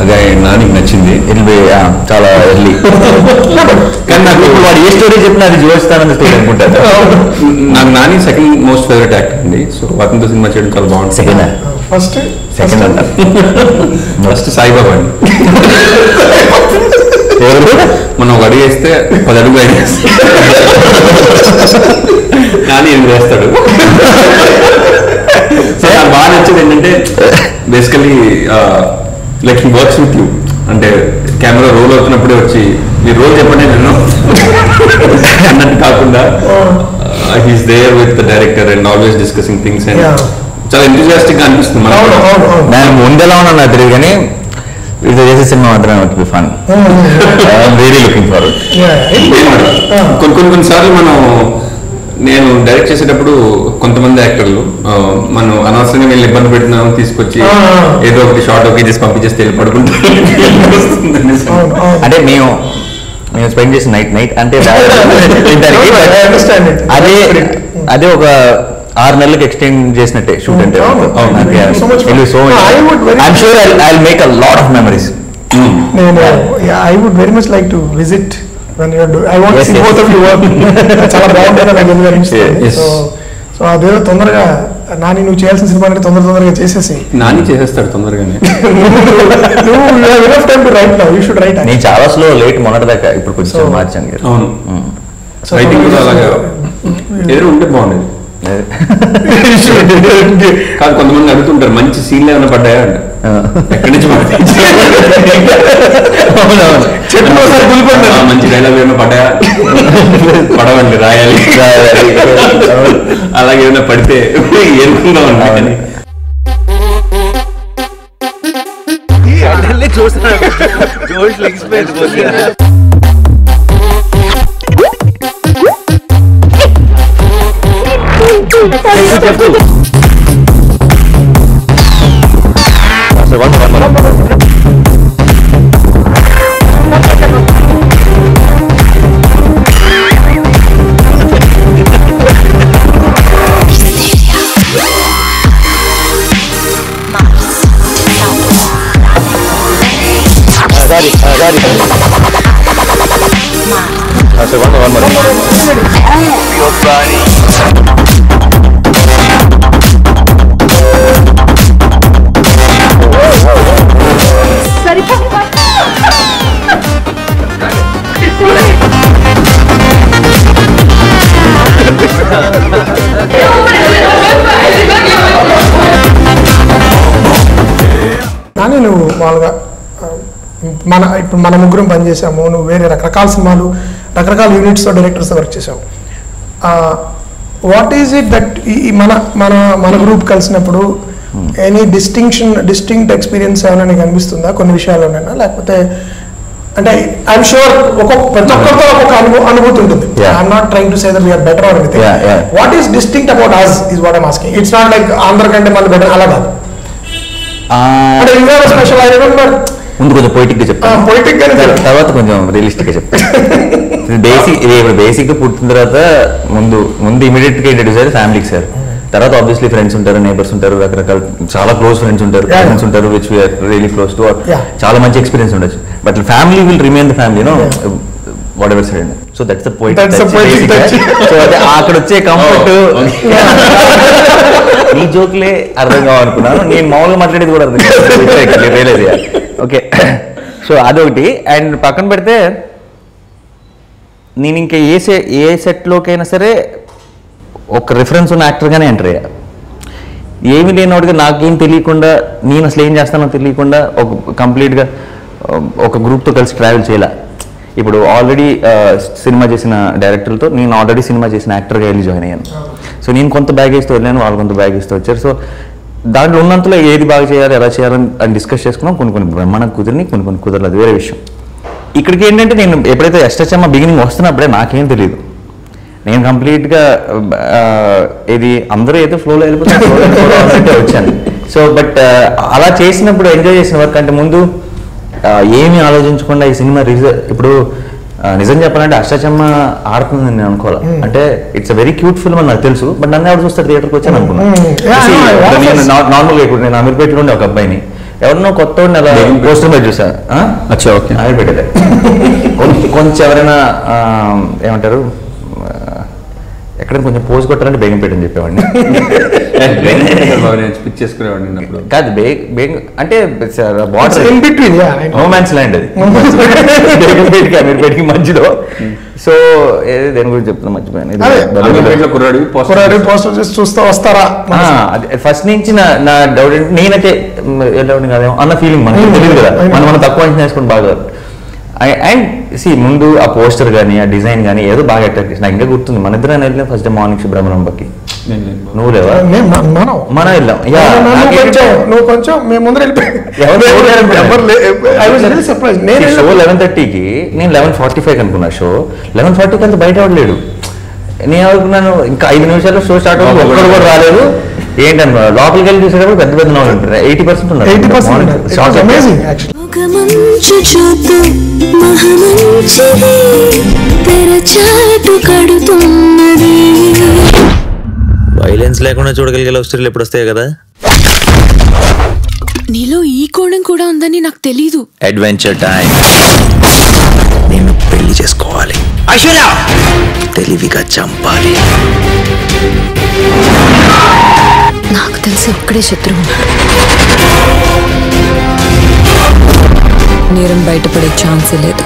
అదే నానికి నచ్చింది. చాలా ఎర్లీ కానీ నాకు ఇప్పుడు వాడు ఏ స్టోరీ చెప్పినా అది జోడిస్తానని స్టోరీ అనుకుంటాను. నాకు Nani second most favourite actor అండి. సో అతనితో సినిమా చేయడం చాలా బాగుంటుంది. సెకండ్ ఫస్ట్ సాయిబాబా అండి. మన మనం ఒక అడుగు వేస్తే 10 అడుగులు ఆయన కానీ ఏం చేస్తాడు. సో నాకు బాగా నచ్చేది ఏంటంటే basically like he works with you. అంటే కెమెరా రోల్ అవుతున్నప్పుడే వచ్చి ఈ రోల్ చెప్పండి నేను అన్నట్టు కాకుండా he's there with the director and always discussing things and చాలా ఎంతూజియాస్టిక్ గా అనిపిస్తుంది. నేను ముందెలా ఉన్నా నాకు తెలియదు కానీ ఇది చేసే సినిమా మాత్రం it be fun. Very looking forward. కొన్నిసార్లు నేను డైరెక్ట్ చేసేటప్పుడు కొంతమంది యాక్టర్లు మనం అనవసరంగా వీళ్ళు ఇబ్బంది పెట్టినాము తీసుకొచ్చి ఏదో ఒకటి షార్ట్ ఓకే చేసి పంపించేస్తే వెళ్ళి పడుకుంటాం. అంటే మేము స్పెండ్ చేసిన నైట్ అంటే అదే ఒక 6 నెలలకు ఎక్స్టెండ్ చేసినట్టే షూట్ అంటే. I'm sure I make a lot of memories. I would very much like to visit when you do. I want to see both of you work. చాలా బాగుంటుంది నాకు ఎందుకు అనిపిస్తుంది. సో అదేదో తొందరగా నాని నువ్వు చేయాల్సిన సినిమా అంటే తొందరగా చేసేసి నాని చేసేస్తాడు తొందరగానే. నేను చాలా స్లో లేట్ మొన్నటిదాకా ఇప్పుడు కొంచెం మార్చాను. అవును రైటింగ్ కూడా అలాగే ఏదో ఉంటే బాగుండేది. కాదు కొంతమంది అడుగుతుంటారు మంచి సీన్లు ఏమైనా పడ్డాయా అంట. ఎక్కడి నుంచి మంచి డైలాగ్ ఏమైనా పడ్డాయా? పడవండి రాయాలి. అలాగే ఏమైనా పడితే ఏనుకుందా ఉంటాయి. కానీ నువ్వు మామూలుగా ఇప్పుడు మన ముగ్గురం పనిచేసాము, నువ్వు వేరే రకరకాల సినిమాలు రకరకాల యూనిట్స్తో డైరెక్టర్స్తో వర్క్ చేసావు. వాట్ ఈజ్ ఇట్ దట్ ఈ మన గ్రూప్ కలిసినప్పుడు ఎనీ డిస్టింక్ట్ ఎక్స్పీరియన్స్ ఏమైనా నీకు అనిపిస్తుందా కొన్ని విషయాల్లోనైనా? లేకపోతే అంటే ఐఎమ్ షూర్ ప్రతి ఒక్కరితో ఒక్కొక్క అనుభూతి ఉంటుంది. I'm not trying to say that we're better or anything. What is distinct about us is what I'm asking. It's not like అందరికంటే మన బెటర్ అలా కాదు. అంటే ఇంకా స్పెషల్ ఐ రిమెంబర్ ముందు కొంచెం పొయిటిక్ గా చెప్తాను, పొయిటిక్ గా తర్వాత కొంచెం రియలిస్టిక్ గా చెప్తాను. బేసిక్ గా పుట్టిన తర్వాత ముందు ఇమీడియట్ గా ఇంట్రడ్యూస్ అయ్యారు ఫ్యామిలీకి సార్. తర్వాత ఆబ్వియస్లీ ఫ్రెండ్స్ ఉంటారు, నైబర్స్ ఉంటారు, రకరకాల చాలా క్లోజ్ ఫ్రెండ్స్ ఉంటారు, పేరెంట్స్ ఉంటారు, which we're really close to. చాలా మంచి ఎక్స్పీరియన్స్ ఉండొచ్చు. But family will remain the family, no whatever side. So that's the point. So అక్కడ వచ్చే కంఫర్ట్ ఈ జోక్లే అర్థం కావాలనుకున్నాను. నేను మామూలుగా మాట్లాడేది కూడా అర్థం కాదు, రియలైజ్ అయ్యా. ఓకే, సో అదొకటి. అండ్ పక్కన పెడితే నేను ఇంకా ఏ సెట్లోకైనా సరే ఒక రిఫరెన్స్ ఉన్న యాక్టర్గానే ఎంటర్ అయ్యా. ఏమి లేనివాడిగా నాకేం తెలియకుండా నేను అసలు ఏం చేస్తానో తెలియకుండా కంప్లీట్గా ఒక గ్రూప్తో కలిసి ట్రావెల్ చేయాల. ఇప్పుడు ఆల్రెడీ సినిమా చేసిన డైరెక్టర్లతో నేను ఆల్రెడీ సినిమా చేసిన యాక్టర్గా వెళ్ళి జాయిన్ అయ్యాను. సో నేను కొంత బ్యాగేజ్తో వెళ్ళాను, వాళ్ళు కొంత బ్యాగేజ్తో వచ్చారు. సో దాంట్లో ఉన్నంతలో ఏది బాగా చేయాలి, ఎలా చేయాలని డిస్కస్ చేసుకున్నాం. కొన్ని బ్రహ్మాండం కుదిరిని, కొన్ని కుదరలేదు, అది వేరే విషయం. ఇక్కడికి ఏంటంటే నేను ఎప్పుడైతే అష్టచమ్మ బిగినింగ్ వస్తున్నప్పుడే నాకేం తెలియదు. నేను కంప్లీట్గా ఇది అందరూ ఏదో ఫ్లోలో వెళ్ళిపోతే వచ్చాను. సో బట్ అలా చేసినప్పుడు ఎంజాయ్ చేసిన వర్క్ అంటే ముందు ఏమీ ఆలోచించకుండా ఈ సినిమా ఇప్పుడు నిజం చెప్పాలంటే అష్టచమ్మ ఆడుతుందని నేను అనుకోవాలి. అంటే it's a very cute film అని నాకు తెలుసు, బట్ నన్ను ఎవరు చూస్తారు థియేటర్కి వచ్చాను అనుకున్నాను. నేను నార్మల్గా ఇప్పుడు నేను అమీర్పేటలో ఉండే ఒక అబ్బాయిని ఎవరినో కొత్త అలా పోస్టర్ మీద చూసాను. అమీర్పేటలే కొంచెం ఎవరైనా ఏమంటారు ఎక్కడ కొంచెం పోజ్ కొట్టాలంటే బేగం పెట్టని చెప్పేవాడిని. పిచ్ చేసుకునేవాడిని అప్పుడు. కాదు బేగం అంటే బార్డర్ నో మ్యాన్స్ ల్యాండ్ అది బేగంపేటకి అమీర్పేటకి మధ్యలో. సో దేని గురించి చెప్తున్నా మర్చిపోయాను. చూస్తా వస్తారా ఫస్ట్ నుంచి నా డౌట్ ఏంటి, నేనైతే వెళ్ళేవాడిని కాదేమో అన్న ఫీలింగ్ మనకి తెలియదు కదా, మనం తక్కువ అంచనా వేసుకుని బాగా. అండ్ ముందు ఆ పోస్టర్ కానీ ఆ డిజైన్ కానీ ఏదో బాగా అట్రాక్ట్ చేసి నాకు ఇంకా గుర్తుంది. మన ఇద్దరు వెళ్ళిన ఫస్ట్ డే మార్నింగ్ శుభ్రమణంబకి. నువ్వు లేవా? మనం వెళ్ళాం. నువ్వు కొంచెం మేము ముందర 11:30కి నేను 11:45 అనుకున్నా షో. 11:40 అంతా బయట అవ్వలేడు. నేను అనుకున్నాను ఇంకా 5 నిమిషాల్లో షో స్టార్ట్ అవుతుంది, ఒక్కడు కూడా రాలేదు. ఏంటన్నా లోపలికి వెళ్ళి చూసేటప్పుడు పెద్ద పెద్ద నవ్వులు ఉంటారు. 80% ఉన్నారు. వైలెన్స్ లేకుండా చూడగలిగే లవ్ స్టోరీలు ఎప్పుడు వస్తాయి కదా. నీలో ఈ కోణం కూడా ఉందని నాకు తెలీదు. Adventure time. నేను పెళ్లి చేసుకోవాలి, ఐశ్వర్య తెలివిగా చంపాలి. నాకు తెలిసి ఒక్కడే శత్రువు ఉన్నాడు. నేరం బయటపడే ఛాన్సే లేదు.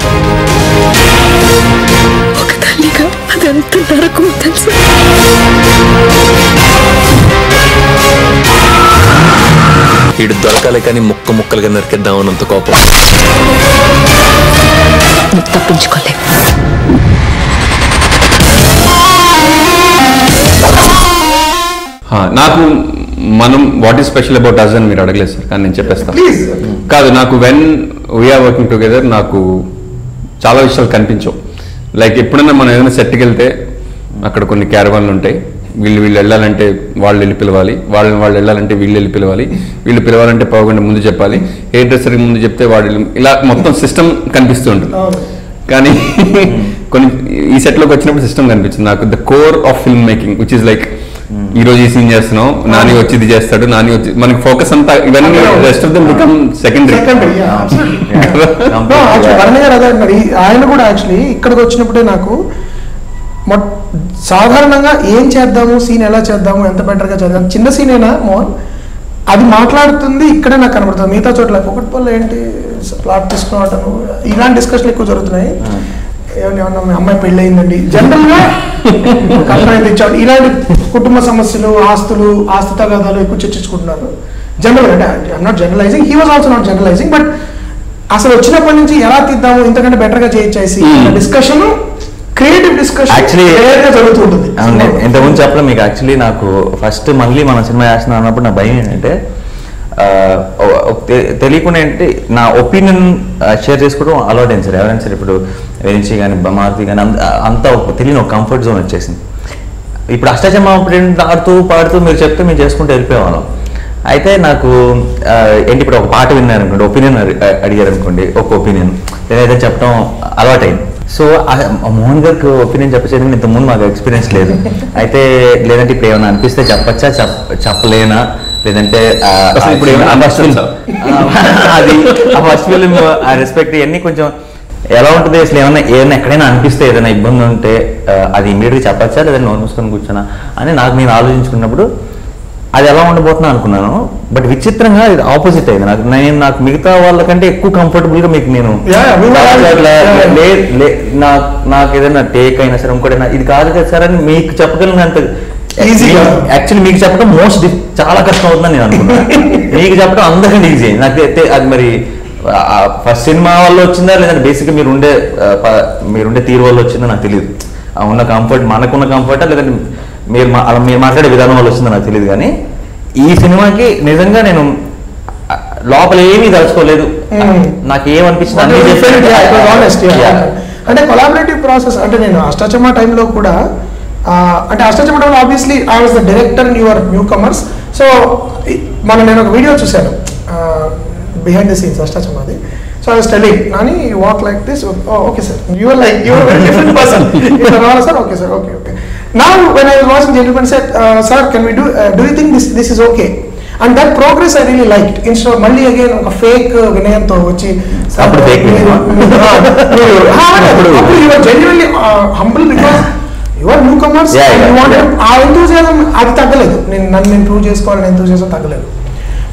ఒక తల్లిగా అదంత నరకమో తెలుసు. ఇడు దొరకాలి కానీ ముక్కలుగా నరికిద్దాం అన్నంత కోపం. తప్పించుకోలేవు. నాకు మనం what is special about us అని మీరు అడగలేదు సార్, కానీ నేను చెప్పేస్తాను. కాదు, నాకు వెన్ వీఆర్ వర్కింగ్ టుగెదర్ నాకు చాలా విషయాలు కనిపించవు. లైక్ ఎప్పుడైనా మనం ఏదైనా సెట్కి వెళ్తే అక్కడ కొన్ని క్యారవాన్లు ఉంటాయి. వీళ్ళు వెళ్ళాలంటే వాళ్ళు వెళ్ళి పిలవాలి, వాళ్ళు వెళ్ళాలంటే వీళ్ళు వెళ్ళి పిలవాలి, వీళ్ళు పిలవాలంటే పావుగంట ముందు చెప్పాలి, హెయిర్ డ్రెస్సర్కి ముందు చెప్తే వాడు ఇలా మొత్తం సిస్టమ్ కనిపిస్తూ ఉంటుంది. కానీ కొన్ని ఈ సెట్లోకి వచ్చినప్పుడు సిస్టమ్ కనిపించింది నాకు. The core of film making which is like ఈ రోజు ఈ సీన్ చేస్తున్నాం, నాని వచ్చి ఇది చేస్తాడు, నాని వచ్చి మనకి ఫోకస్ అంతా ఇవన్నీ rest of them become secondary. ఆయన కూడా యాక్చువల్లీ ఇక్కడికి వచ్చినప్పుడే నాకు సాధారణంగా ఏం చేద్దాము, సీన్ ఎలా చేద్దాము, ఎంత బెటర్గా చేద్దాం, చిన్న సీన్ అయినా మోహన్ అది మాట్లాడుతుంది ఇక్కడే నాకు కనబడుతుంది. మిగతా చోట్ల ఒకటిపల్లి ఏంటి ప్లాట్ తీసుకున్నావు, ఇలాంటి డిస్కషన్లు ఎక్కువ జరుగుతున్నాయి. ఏమన్నా అమ్మాయి పెళ్ళి అయిందండి జనరల్ గా కంప్లైంట్ ఇచ్చాడు, ఇలాంటి కుటుంబ సమస్యలు, ఆస్తి తగాదాలు ఎక్కువ చర్చించుకుంటున్నారు జనరల్. అంటే I'm not generalising, he was also not generalising, but అసలు వచ్చినప్పటి నుంచి ఎలా తీద్దాము, ఇంతకంటే బెటర్ గా చేయించేసి డిస్కషన్, క్రియేటివ్ డిస్కషన్ జరుగుతూ ఉంటుంది. ఇంతకుముందు చెప్పడం మీకు యాక్చువల్లీ నాకు ఫస్ట్ మళ్ళీ మనం సినిమా చేస్తున్నాం అన్నప్పుడు నా భయం ఏంటంటే తెలియకుండా ఏంటి నా ఒపీనియన్ షేర్ చేసుకోవడం అలవాటు అయింది సార్. ఎవరైనా సరే ఇప్పుడు వెరించి కానీ మారుతి కానీ అంతా తెలియని ఒక కంఫర్ట్ జోన్ వచ్చేసింది. ఇప్పుడు అష్టాచమ్మా ఆడుతూ పాడుతూ మీరు చెప్తే మేము చేసుకుంటూ వెళ్ళిపోయేవాళ్ళం. అయితే నాకు ఏంటి ఇప్పుడు ఒక పాట విన్నారనుకోండి, ఒపీనియన్ అడిగారు అనుకోండి, ఒక ఒపీనియన్ ఏదైతే చెప్పడం అలవాటైంది. సో మోహన్ గారికి ఒపీనియన్ చెప్పేది ఇంతకుముందు మాకు ఎక్స్పీరియన్స్ లేదు. అయితే లేదంటే ఇప్పుడు ఏమైనా అనిపిస్తే చెప్పచ్చా, చెప్పలేనా, లేదంటే అది ఆ ఫస్ట్ ఫిలిం ఆ రెస్పెక్ట్ ఇవన్నీ కొంచెం ఎలా ఉంటుంది, అసలు ఏమైనా ఎక్కడైనా అనిపిస్తే ఏదైనా ఇబ్బంది ఉంటే అది ఇమీడియట్గా చెప్పచ్చా లేదంటే నోరు మూసుకొని కూర్చోనా అని నేను ఆలోచించుకున్నప్పుడు అది ఎలా ఉండబోతున్నా అనుకున్నాను. బట్ విచిత్రంగా ఇది ఆపోజిట్ అయింది. నాకు మిగతా వాళ్ళకంటే ఎక్కువ కంఫర్టబుల్ గా మీకు నేను నాకు ఏదైనా టేక్ అయినా సరే ఇంకోటైనా ఇది కాదు కదా సార్ అని మీకు చెప్పగలిగినంత యాక్చువల్లీ మీకు చెప్పడం చాలా కష్టం అవుతుందని నేను అనుకున్నాను. మీకు చెప్పడం అందరికంటే ఈజీ అయింది. నాకు అది మరి ఫస్ట్ సినిమా వల్ల వచ్చిందా లేదంటే బేసిక్గా మీరుండే తీరు వల్ల వచ్చిందా నాకు తెలియదు. ఉన్న కంఫర్ట్ మనకున్న కంఫర్టా లేదంటే మీరు మాట్లాడే విధానం వల్ల వచ్చిందో నాకు తెలియదు. కానీ ఈ సినిమాకి నిజంగా నేను లోపల ఏమీ తలుచుకోలేదు, నాకు ఏమనిపించింది అంటే కొలాబరేటివ్ ప్రాసెస్. అంటే నేను అష్టాచమ్మా టైంలో కూడా అంటే అష్టాచమ్మా టైంలో obviously I was the director and your newcomers. So నేను ఒక వీడియో చూశాను బిహైండ్ ద సీన్స్ అష్టాచమ్మాది. So I was telling Nani walk like this, okay sir, your like your very different person sir, okay sir, okay. Now when I was watching Gentleman said, sir, can we do you think this is okay? And that progress I really liked. Instead of mali again a fake Vinayanto vachi you were genuinely humble because your new comers ఆ enthusiasm అది తగ్గలేదు. నేను prove చేసుకోవాలని enthusiasm తగ్గలేదు.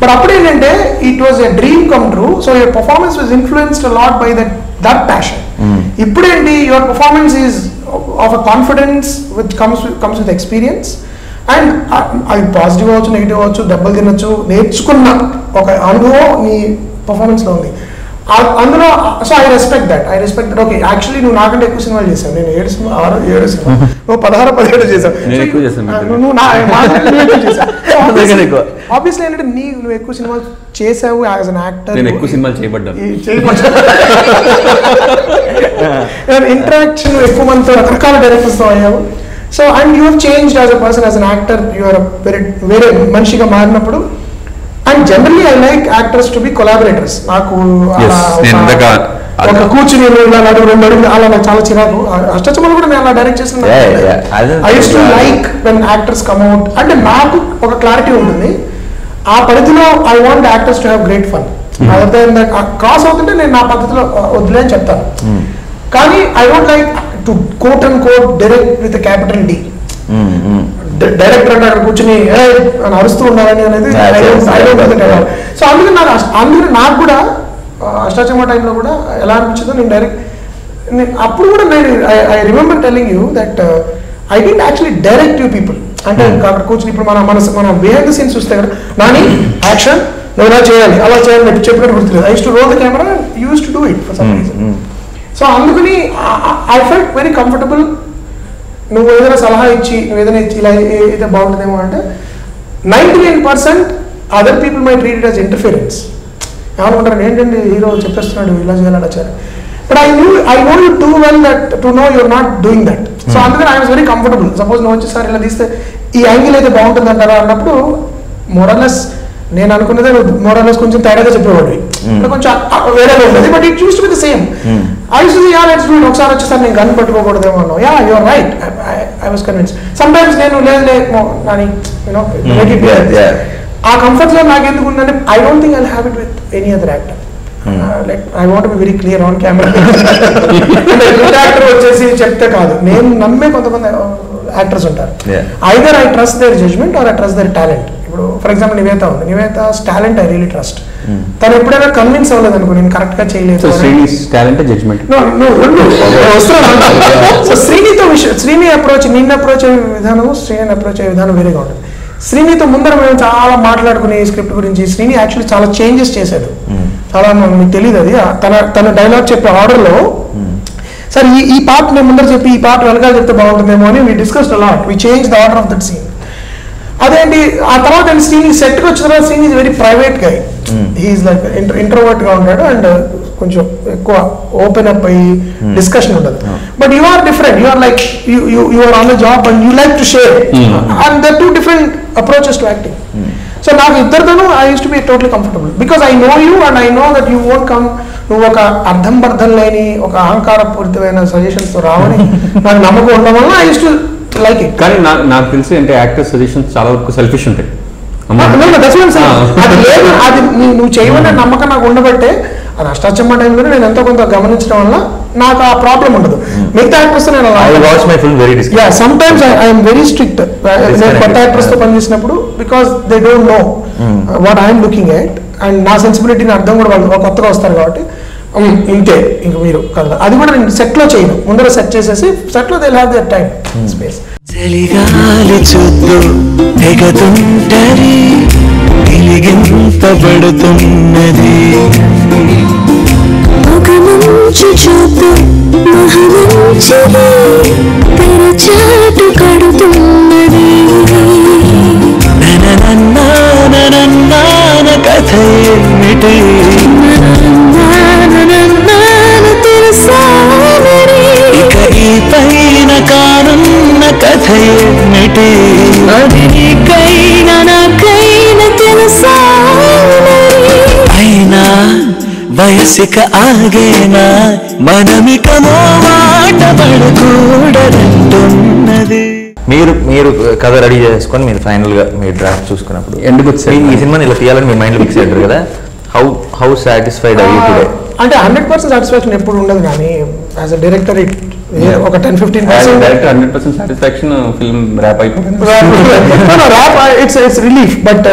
But అప్పుడు ఏంటంటే it was a dream come true. So your performance was influenced lot by that passion. ఇప్పుడేంటి your performance is of a confidence which comes with experience. And అది పాజిటివ్ అవ్వచ్చు, నెగిటివ్ అవ్వచ్చు, దెబ్బలు తినొచ్చు, నేర్చుకున్న ఒక అనుభవం నీ పర్ఫార్మెన్స్లో ఉంది అందులో. So I respect that. Okay actually నువ్వు నాకంటే ఎక్కువ సినిమాలు చేశావు. నేను 7 సినిమా నువ్వు 16-17 చేసావు. ఆబ్వియస్లీ ఏంటంటే నువ్వు ఎక్కువ సినిమాలు చేసావు యాజ్ అన్ యాక్టర్. ఎక్కువ సినిమాలు చేయబడ్డాను. ఇంటరాక్షన్ ఎక్కువ మందితో రకరకాల డైరెక్టర్స్తో అయ్యావు. So and you have changed as a person, as an actor you're వేరే మనిషిగా మారినప్పుడు. And generally I like actors to be collaborators. నాకు ఒక కూర్చుని ఇలా నడుగు 2 అడుగులు అలా నాకు చాలా చిరాకు. అష్టచమ్మలు కూడా నేను అలా డైరెక్ట్ చేసిన. I use to like when actors come out. అంటే నాకు ఒక క్లారిటీ ఉంటుంది ఆ పరిధిలో. I want actors to have great fun. Other that cross అవుతుంటే నేను నా పద్ధతిలో వదిలే అని చెప్తాను. కానీ I don't like to quote and quote direct with capital D. Director అంటే అక్కడ కూర్చుని అరుస్తూ ఉండాలని అనేది. సో అందుకని నాకు కూడా అష్టాచమ్మ టైంలో కూడా ఎలా అనిపించిందో నేను డైరెక్ట్ అప్పుడు కూడా నేను I remember telling you that I didn't actually direct you people. అంటే అక్కడ కూర్చుని ఇప్పుడు మన బిహైండ్ ద సీన్స్ చూస్తే కదా నాని యాక్షన్ నువ్వు ఇలా చేయాలి అలా చేయాలి చెప్పినట్టు గుర్తులేదు. I use to roll the camera and use to do it for some reason. So అందుకని ఐ ఫెల్ట్ వెరీ కంఫర్టబుల్. నువ్వు ఏదైనా సలహా ఇచ్చి నువ్వు ఏదైనా ఇచ్చి ఇలా అయితే బాగుంటుందేమో అంటే 99% other people my treat it as interference. ఏమనుకుంటారు ఏంటండి హీరో చెప్పేస్తున్నాడు ఇలా చేయాలి అలా చేయాలి. But I know you too well that to know you're not doing that. So అందుకని I was very comfortable. Suppose నువ్వు వచ్చేసారి ఇలా తీస్తే ఈ యాంగిల్ అయితే బాగుంటుంది అంటారా అన్నప్పుడు మోరలెస్ నేను అనుకున్నదే మోరలెస్ కొంచెం తేడాగా చెప్పేవాడివి. కొంచెం వేరేగా ఉంటుంది but it use to be the same. I used to say, yeah, let's do it. ఒకసారి వచ్చేసారి నేను గన్ పట్టుకోకూడదేమో అన్నావు. Yeah you are right. I was convinced. Sometimes నేను నాని ఆ కంఫర్ట్ లో నాకు ఎందుకు ఉందంటే I don't think I will have it with any other actor. Like I want be very clear on camera. Good actor వచ్చేసి చెప్తే కాదు. నేను నమ్మే కొంతమంది యాక్టర్స్ ఉంటారు. Either I trust their judgement or I trust their talent. ఇప్పుడు for example Nivetha ఉంది. Nivetha talent I really trust. తను ఎప్పుడైనా కన్విన్స్ అవ్వలేదు అనుకో నేను కరెక్ట్ గా చేయలేదు. సో శ్రీని అప్రోచ్ నిన్న అప్రోచ్ అయ్యే విధానం శ్రీని అప్రోచ్ అయ్యే విధానం వేరేగా ఉంటుంది. శ్రీనితో ముందర మేము చాలా మాట్లాడుకునే స్క్రిప్ట్ గురించి. శ్రీని యాక్చువల్లీ చాలా చేంజెస్ చేశాడు. చాలా మీకు తెలియదు అది. తన డైలాగ్ చెప్పే ఆర్డర్లో సార్ ఈ పార్ట్ నేను ముందర చెప్పి ఈ పార్ట్ వెనకాల చెప్తే బాగుంటుందేమో అని we discussed a lot. We change the order of that scene. అదేంటి ఆ తర్వాత శ్రీని సెట్కి వచ్చిన తర్వాత Srini is very private guy. He's like introvert గా ఉంటాడు అండ్ కొంచెం ఎక్కువ ఓపెన్ అప్ అయ్యి డిస్కషన్ ఉండదు. But you are different. You are like you are on the job and you like to share and the two different approaches to acting. So నాకు ఇద్దరితోనూ I use to B totally comfortable because I know you and I know that you won't come. నువ్వు ఒక అర్థం బర్థం లేని ఒక అహంకారపూరితమైన suggestions తో రావని నాకు నమ్మకం ఉండడం వల్ల I use to like it. కానీ నాకు తెలిసి అంటే యాక్టర్ సజెషన్స్ చాలా వరకు సెల్ఫిష్ ఉంటాయి. అది లేదు, అది నువ్వు చేయమనే నమ్మకం నాకు ఉండబట్టే అది అష్టాచమ్మ టైంలో నేను ఎంతో కొంత గమనించడం వల్ల నాకు ఆ ప్రాబ్లం ఉండదు. మిగతా యాక్టర్స్ నేను sometimes I'm very strict. నేను కొత్త యాక్టర్స్ తో పనిచేసినప్పుడు because they don't know what I'm looking at and నా సెన్సిబిలిటీని అర్థం కూడా వాళ్ళు కొత్తగా వస్తారు కాబట్టి ఇంతే ఇంక మీరు కదా. అది కూడా నేను సెట్ లో చేయను. ముందర సెట్ చేసేసి సెట్ లో they have their time space. చలిగాలి చుట్టూ తెగతుంటది వెలిగింపబడుతున్నది మంచు చూపు మహమంచిది తెరచాటు కడుతున్నది నననన్నాన కథ ఏమిటి ఇక ఈ పైన కానున్న కథ ఏమిటి అది నీకైనా నాకైనా తెలుసా అయినా వయసిక ఆగేనా మనమిక మాట పడకూడదంటున్నది. మీరు కథ రెడీ చేసుకొని మీరు ఫైనల్ గా మీరు డ్రాఫ్ట్ చూసుకున్నప్పుడు ఎందుకు ఈ సినిమాని ఇలా తీయాలని మీ మైండ్ ఫిక్స్ అయ్యారు కదా, హౌ సాటిస్ఫైడ్ అయ్యి టుడే? అంటే 100% సాటిస్ఫాక్షన్ ఎప్పుడు ఉండదు, కానీ యాజ్ అ డైరెక్టర్ ఒక 10-15% డైరెక్టర్ 100% సాటిస్ఫాక్షన్ ఫిల్మ్ ర్యాప్ అయిపోయింది. Wrap it's relief. బట్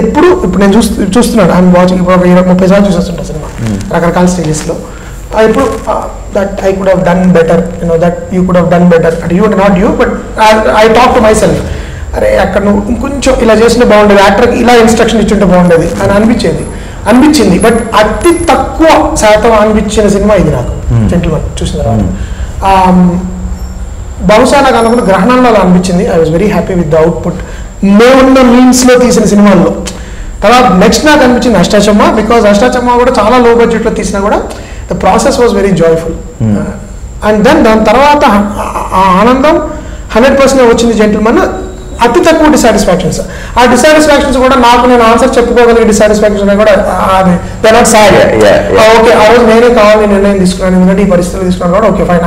ఇప్పుడు నేను చూస్తున్నాను, ఐఎమ్ వాచింగ్. ఇప్పుడు 20-30 సార్లు చూసేస్తుంటా సినిమా రకరకాల స్టేజెస్లో. ఇప్పుడు that I could have done better, that you could have done better. అంటే you not you, but I talk to myself, అరే అక్కడ నువ్వు ఇంకొంచెం ఇలా చేసినా బాగుండేది, యాక్టర్కి ఇలా ఇన్స్ట్రక్షన్ ఇచ్చుంటే బాగుండేది అని అనిపించింది. బట్ అతి తక్కువ శాతం అనిపించిన సినిమా ఇది నాకు, జెంటిల్మన్ చూసిన తర్వాత. బహుశా నాకు అనుకున్న గ్రహణంలో అలా అనిపించింది. I was very happy with the output. మేమున్న మీన్స్లో తీసిన సినిమాల్లో. తర్వాత నెక్స్ట్ నాకు అనిపించింది అష్టాచమ్మ, బికాజ్ అష్టాచమ్మ కూడా చాలా లో బడ్జెట్లో తీసినా కూడా the process was very joyful. And then దాని తర్వాత ఆ ఆనందం 100% వచ్చింది జెంటిల్మన్. అతి తక్కువ డిసాటిస్ఫాక్షన్స్. ఆ డిసాటిస్ఫాక్షన్స్ కూడా నాకు నేను ఆన్సర్ చెప్పుకోగలిగే డిసాటిస్ఫాక్షన్ కూడా దే నాట్ సాడ్. ఓకే, ఆ రోజు నేనే కావాలి నిర్ణయం తీసుకున్నాను, ఎందుకంటే ఈ పరిస్థితులు తీసుకున్నాను కూడా. Okay fine,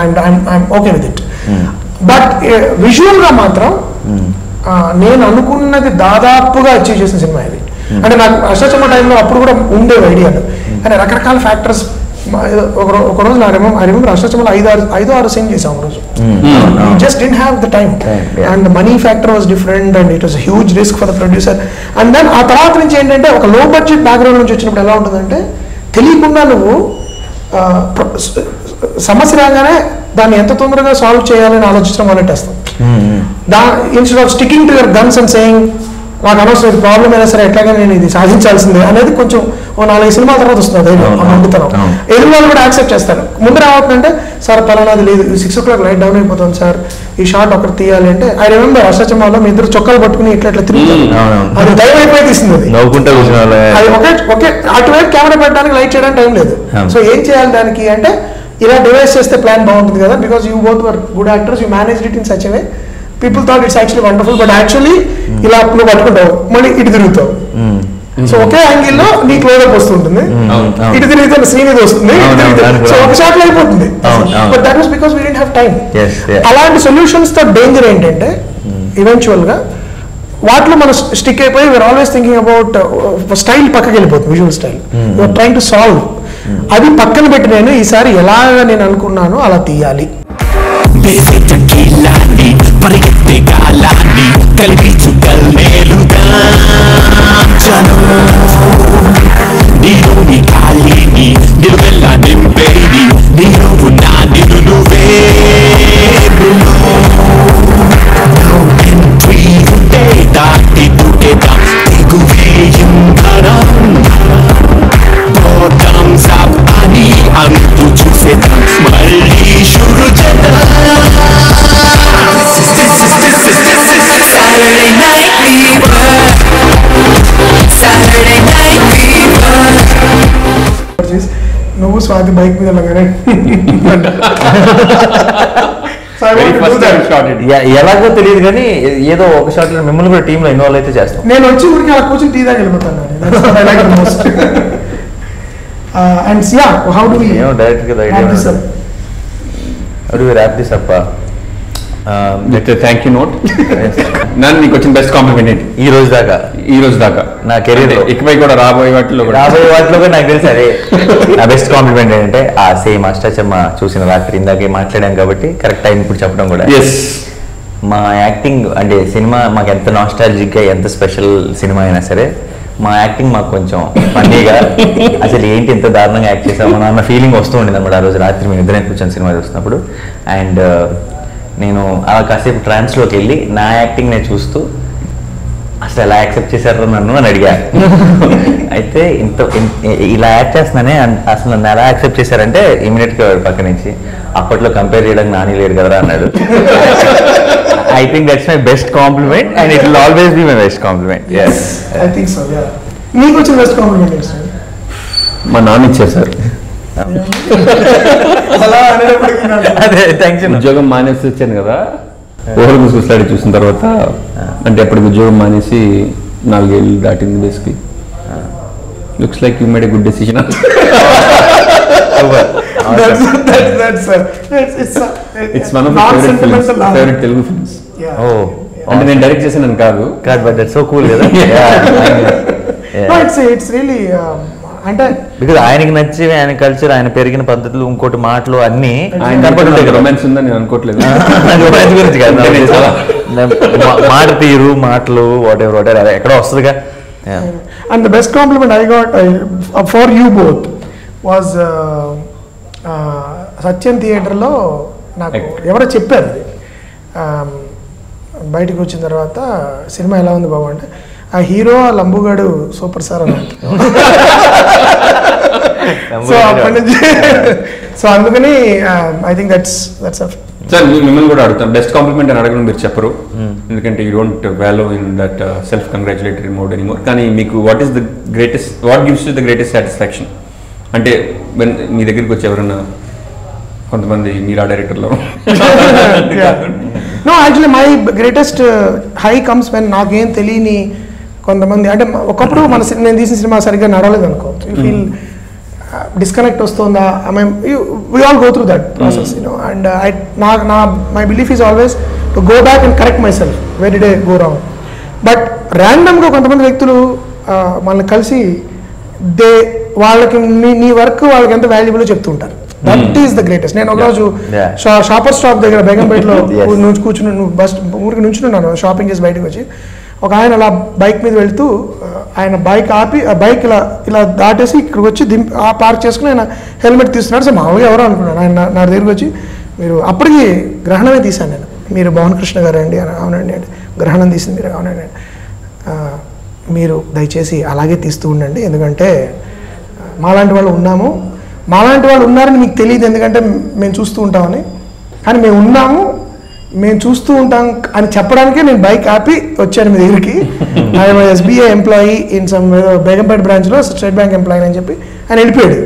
I'm okay with it. But విజువల్గా మాత్రం నేను అనుకున్నది దాదాపుగా అచీవ్ చేసిన సినిమా ఇది. అంటే నాకు అష్టాచమ్మ టైంలో అప్పుడు కూడా ఉండేవి ఐడియాలు, కానీ రకరకాల ఫ్యాక్టర్స్. ఒక రోజు ఐ రిమెంబర్ అష్టాచమ్మలో 5-6 సీన్ చేసాం ఒక రోజు. Just didn't have the time, and the money factor was different, and it was huge risk for the producer. And then ఆ తర్వాత నుంచి ఏంటంటే, ఒక లో బడ్జెట్ బ్యాక్గ్రౌండ్ నుంచి వచ్చినప్పుడు ఎలా ఉంటుందంటే, తెలియకుండా నువ్వు సమస్య రాగానే దాన్ని ఎంత తొందరగా సాల్వ్ చేయాలని ఆలోచించడం మొదలెట్టేస్తాం. Instead of sticking to your guns and saying నాకు అనవసరం, ఇది ప్రాబ్లం అయినా సరే ఎట్లాగా నేను ఇది సాధించాల్సిందే అనేది కొంచెం 4 సినిమాల తర్వాత వస్తుంది. మండుతనం ఎదురు వాళ్ళు కూడా యాక్సెప్ట్ చేస్తారు. ముందు ఏమవుతుందంటే, సార్ పలానాది లేదు, 6 o'clock లైట్ డౌన్ అయిపోతుంది సార్, ఈ షాట్ ఒకటి తీయాలి అంటే. ఐ రిమెంబర్ అష్టాచమ్మాలో మీ ఇద్దరు చొక్కాలు పట్టుకుని ఇట్లా తిరుగుతారు, అది దైవం అయిపోయి తీసింది. అది ఒకే అటువైపు కెమెరా పెట్టడానికి, లైట్ చేయడానికి టైం లేదు. సో ఏం చేయాలి దానికి అంటే, ఇలా డివైస్ చేస్తే ప్లాన్ బాగుంటుంది కదా, because you both were good actors, you managed it in such a way. People thought it's actually wonderful, but actually ఇలా నువ్వు పట్టుకుంటావు, మళ్ళీ ఇటు తిరుగుతావు. సో ఒకే యాంగిల్ లో నీ క్లోజప్ వస్తుంటుంది, ఇటు తిరిగితే సీన్ ఇది వస్తుంది, సో ఒక షాట్ లో అయిపోతుంది. But that was because we didn't have time. అలాంటి సొల్యూషన్స్ తో డేంజర్ ఏంటంటే, ఈవెన్చువల్ గా వాటిలో మనం స్టిక్ అయిపోయి we're always thinking about style పక్కకి వెళ్ళిపోతుంది, visual style. You're trying to solve. అది పక్కన పెట్టి నేను ఈసారి ఎలాగ నేను అనుకున్నానో అలా తీయాలి. పరిగెత్తే గాలాన్ని కలిపించు కల్లేలుగా నీలోని గాలిని నిలువెల్లా నింపేది, నీవు నా నిలువే దాటి దుకేదాం దిగువేయంధరం బోటమ్స్ అప్ అని అంతు చూసేదాం మళ్ళీ షురు చేద్దాం. Saturday night fever, Saturday night fever. నువ్వు స్వాతి బైక్ మీద లాగానే ఎలాగో తెలియదు కానీ ఏదో ఒక షాట్ లో మిమ్మల్ని కూడా టీమ్ లో ఇన్వాల్వ్ అయితే చేస్తాం. నేను వచ్చి ఊరికి అలా కూర్చొని టీ దాకా వెళ్ళిపోతాను. And yeah, how do we direct గా idea how do we wrap this up? Thank you note. నన్ను నీకు వచ్చిన బెస్ట్ కాంప్లిమెంట్ ఏంటి ఈ రోజు దాకా నా కెరీర్ ఇకపై కూడా రాబోయే వాటిలో కూడా నాకు తెలుసు. అదే నా బెస్ట్ కాంప్లిమెంట్ ఏంటంటే, ఆ సేమ్ అష్టాచమ్మ చూసిన రాత్రి ఇందాకే మాట్లాడాం కాబట్టి కరెక్ట్ టైం ఇప్పుడు చెప్పడం కూడా. మా యాక్టింగ్ అంటే సినిమా మాకు ఎంత నాస్టాలజిక్ గా, ఎంత స్పెషల్ సినిమా అయినా సరే, మా యాక్టింగ్ మాకు కొంచెం ఫన్నీగా, అసలు ఏంటి ఎంత దారుణంగా యాక్ట్ చేసాము అన్న ఫీలింగ్ వస్తూ ఉండేది అన్నమాట ఆ రోజు రాత్రి మేము ఇద్దరే కూర్చొని సినిమా చూస్తున్నప్పుడు. అండ్ నేను అలా కాసేపు ట్రాన్స్లోకి వెళ్ళి నా యాక్టింగ్ నేను చూస్తూ అసలు ఎలా యాక్సెప్ట్ చేశారు నన్ను అని అడిగా. అయితే ఇలా యాక్ట్ చేస్తున్నానే, అసలు నన్ను ఎలా యాక్సెప్ట్ చేశారంటే ఇమీడియట్గా పక్క నుంచి, అప్పట్లో కంపేర్ చేయడానికి నాని లేడు కదరా అన్నాడు. I think that's my best compliment and it will always be my best compliment. I think so. మీకు వచ్చిన బెస్ట్ కాంప్లిమెంట్ మా నాన్న ఇచ్చారు సార్. అదే థ్యాంక్స్. ఉద్యోగం మానేసి వచ్చాను కదా, ఓవర్ చూసాడు చూసిన తర్వాత, అంటే అప్పటికి ఉద్యోగం మానేసి 4 ఏళ్ళు దాటింది. Basically looks like you made a good decision. It's one of my favourite Telugu films. అంటే నేను డైరెక్ట్ చేశాను కాదు, బట్ దట్స్ సో కూల్ కదా. ఇట్స్ రియల్లీ అంటే బికాజ్ ఆయనకి నచ్చి ఆయన కల్చర్, ఆయన పెరిగిన పద్ధతులు, ఇంకోటి మాటలు అన్నీ రొమాన్స్ ఉందని నేను అనుకోవట్లేదు. రొమాన్స్ గురించి కాదు, మాట తీరు, మాటలు, వాట్ ఎవర్ ఎక్కడో వస్తుందిగా. And the best compliment I got for you both was Sathyam థియేటర్లో నాకు ఎవరో చెప్పారు, బయటకు వచ్చిన తర్వాత సినిమా ఎలా ఉంది బాబు అంటే, ఆ హీరో ఆ లంబుగాడు సూపర్ స్టార్ అని. సో అప్పటి నుంచి సో అందుకని ఐ థింక్ దట్స్ సార్ మిమ్మల్ని కూడా అడుగుతాను, బెస్ట్ కాంప్లిమెంట్ అని అడగడం మీరు చెప్పరు, ఎందుకంటే you don't value in that self congratulatory mode anymore. కానీ మీకు what gives you the greatest satisfaction? అంటే మీ దగ్గరికి వచ్చి ఎవరన్నా కొంతమంది మీరా డైరెక్టర్లో no actually my greatest high comes when నాకేం తెలియని కొంతమంది, అంటే ఒకప్పుడు నేను తీసిన సినిమా సరిగ్గా నడవలేదు అనుకో, యూ ఫీల్ డిస్కనెక్ట్ వస్తుందా, I mean we all go through that process you know. And my belief is always to go back and correct my self where did I go wrong. But ర్యాండమ్గా కొంతమంది వ్యక్తులు మనల్ని కలిసి వాళ్ళకి నీ వర్క్ వాళ్ళకి ఎంత వాల్యుబుల్ చెప్తుంటారు. That is the greatest. నేను ఒకరోజు షాపర్ స్టాప్ దగ్గర బేగంపేటలో కూర్చుని బస్ ఊరికి నుంచున్నాను, షాపింగ్ చేసి బయటకు వచ్చి ఒక ఆయన అలా బైక్ మీద వెళ్తూ ఆయన బైక్ ఆపి ఆ బైక్ ఇలా దాటేసి ఇక్కడికి వచ్చి పార్క్ చేసుకుని ఆయన హెల్మెట్ తీస్తున్నాడు. సో మామూలుగా ఎవరో అనుకున్నాను. ఆయన నా దగ్గరికి వచ్చి, మీరు అప్పటికి గ్రహణమే తీశాను నేను, మీరు భవన్ కృష్ణ గారు అండి అని. అవునండి అంటే, గ్రహణం తీసింది మీరు? అవునండి. మీరు దయచేసి అలాగే తీస్తూ ఉండండి, ఎందుకంటే మాలాంటి వాళ్ళు ఉన్నారని మీకు తెలియదు, ఎందుకంటే మేము చూస్తూ ఉంటామని, కానీ మేము ఉన్నాము, మేము చూస్తూ ఉంటాం అని చెప్పడానికే నేను బైక్ ఆపి వచ్చాను మీ దగ్గరికి. ఆయన SBI employee in some Begumpet బ్రాంచ్లో స్టేట్ బ్యాంక్ ఎంప్లాయీ అని చెప్పి ఆయన వెళ్ళిపోయాడు.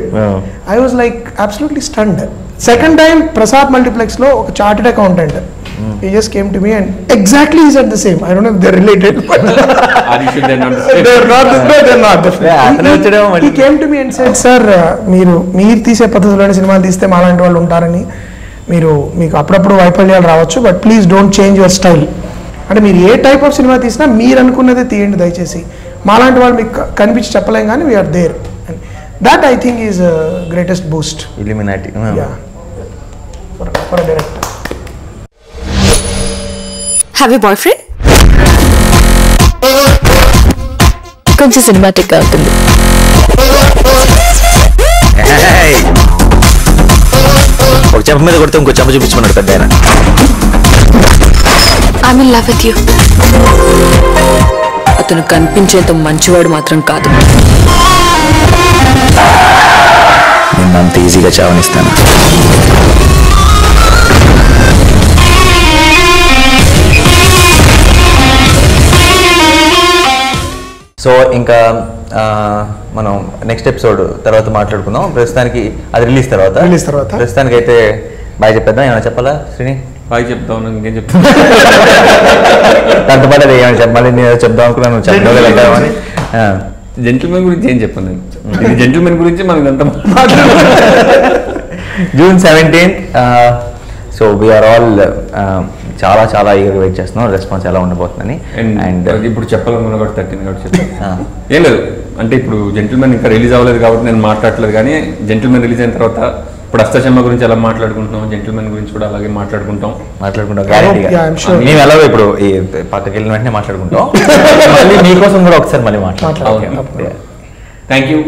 I was like absolutely stunned. Second time Prasad మల్టీప్లెక్స్లో ఒక chartered accountant he just came to me and exactly he said the same. I don't know if they're related, but they're not this way, they're not different. He came to me and said, sir, మీరు తీసే పద్ధతిలోనే సినిమాలు తీస్తే మాలాంటి వాళ్ళు ఉంటారని, మీకు అప్పుడప్పుడు వైఫల్యాలు రావచ్చు, but please don't change your style. అంటే మీరు ఏ టైప్ ఆఫ్ సినిమా తీసినా మీరు అనుకున్నదే తీయండి దయచేసి, మాలాంటి వాళ్ళు మీకు కనిపించి చెప్పలేం కానీ we're there. That I think is greatest boost for a director. Have a boyfriend? కొంచెం సినిమాటిక్ గా ఉంటుంది. ఒక చెంప మీద కొడితే ఇంకో చెంప చూపించమన్నాడు పెద్ద ఆయన. I mean love with you. అతను కనిపించేంత మంచివాడు మాత్రం కాదు. నేను అంత ఈజీగా చావనిస్తాను. సో ఇంకా మనం నెక్స్ట్ ఎపిసోడ్ తర్వాత మాట్లాడుకుందాం. ప్రస్తుతానికి అది రిలీజ్ తర్వాత ప్రస్తుతానికి అయితే బాయ్ చెప్పేద్దాం. ఏమైనా చెప్పాలా శ్రీని? బాయ్ చెప్తావు, ఇంకేం చెప్తాను. దాంతో పాటు అది ఏమైనా చెప్పాలి, నేను చెప్దాం అనుకున్నాను, చెప్పగలుగుతామని. జెంటిల్మెన్ గురించి ఏం చెప్పాను నేను, ఇది జెంటిల్మెన్ గురించి మనకి అంత June 17th. So we are all చాలా చాలా ఈగర్ వెయిట్ చేస్తున్నాం రెస్పాన్స్ ఎలా ఉండబోతుందని. అండ్ ఇప్పుడు చెప్పాలనుకున్నా కూడా 13 కాబట్టి చెప్పాను. ఏం లేదు అంటే ఇప్పుడు జెంటిల్మెన్ ఇంకా రిలీజ్ అవ్వలేదు కాబట్టి నేను మాట్లాడలేదు, కానీ జెంటిల్మెన్ రిలీజ్ అయిన తర్వాత ఇప్పుడు అష్టచమ్మ గురించి ఎలా మాట్లాడుకుంటున్నాం, జెంటిల్మెన్ గురించి కూడా అలాగే మాట్లాడుకుంటాం. మేము ఎలా ఇప్పుడు ఈ పక్కకి వెళ్ళిన వెంటనే మాట్లాడుకుంటాం. మళ్ళీ మీకోసం కూడా ఒకసారి మళ్ళీ మాట్లాడతాం. Thank you.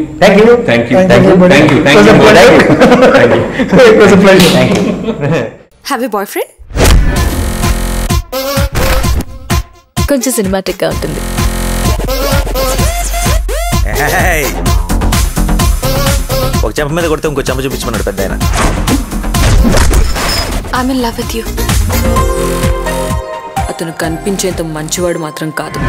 Have a boyfriend? కొంచెం సినిమాటిక్ గా ఉంటుంది. ఒక చెంప మీద కొడితే ఇంకో చెంప చూపించమన్నాడు పెద్ద ఆయన. I mean love with you. అతను కనిపించేంత మంచివాడు మాత్రం కాదు.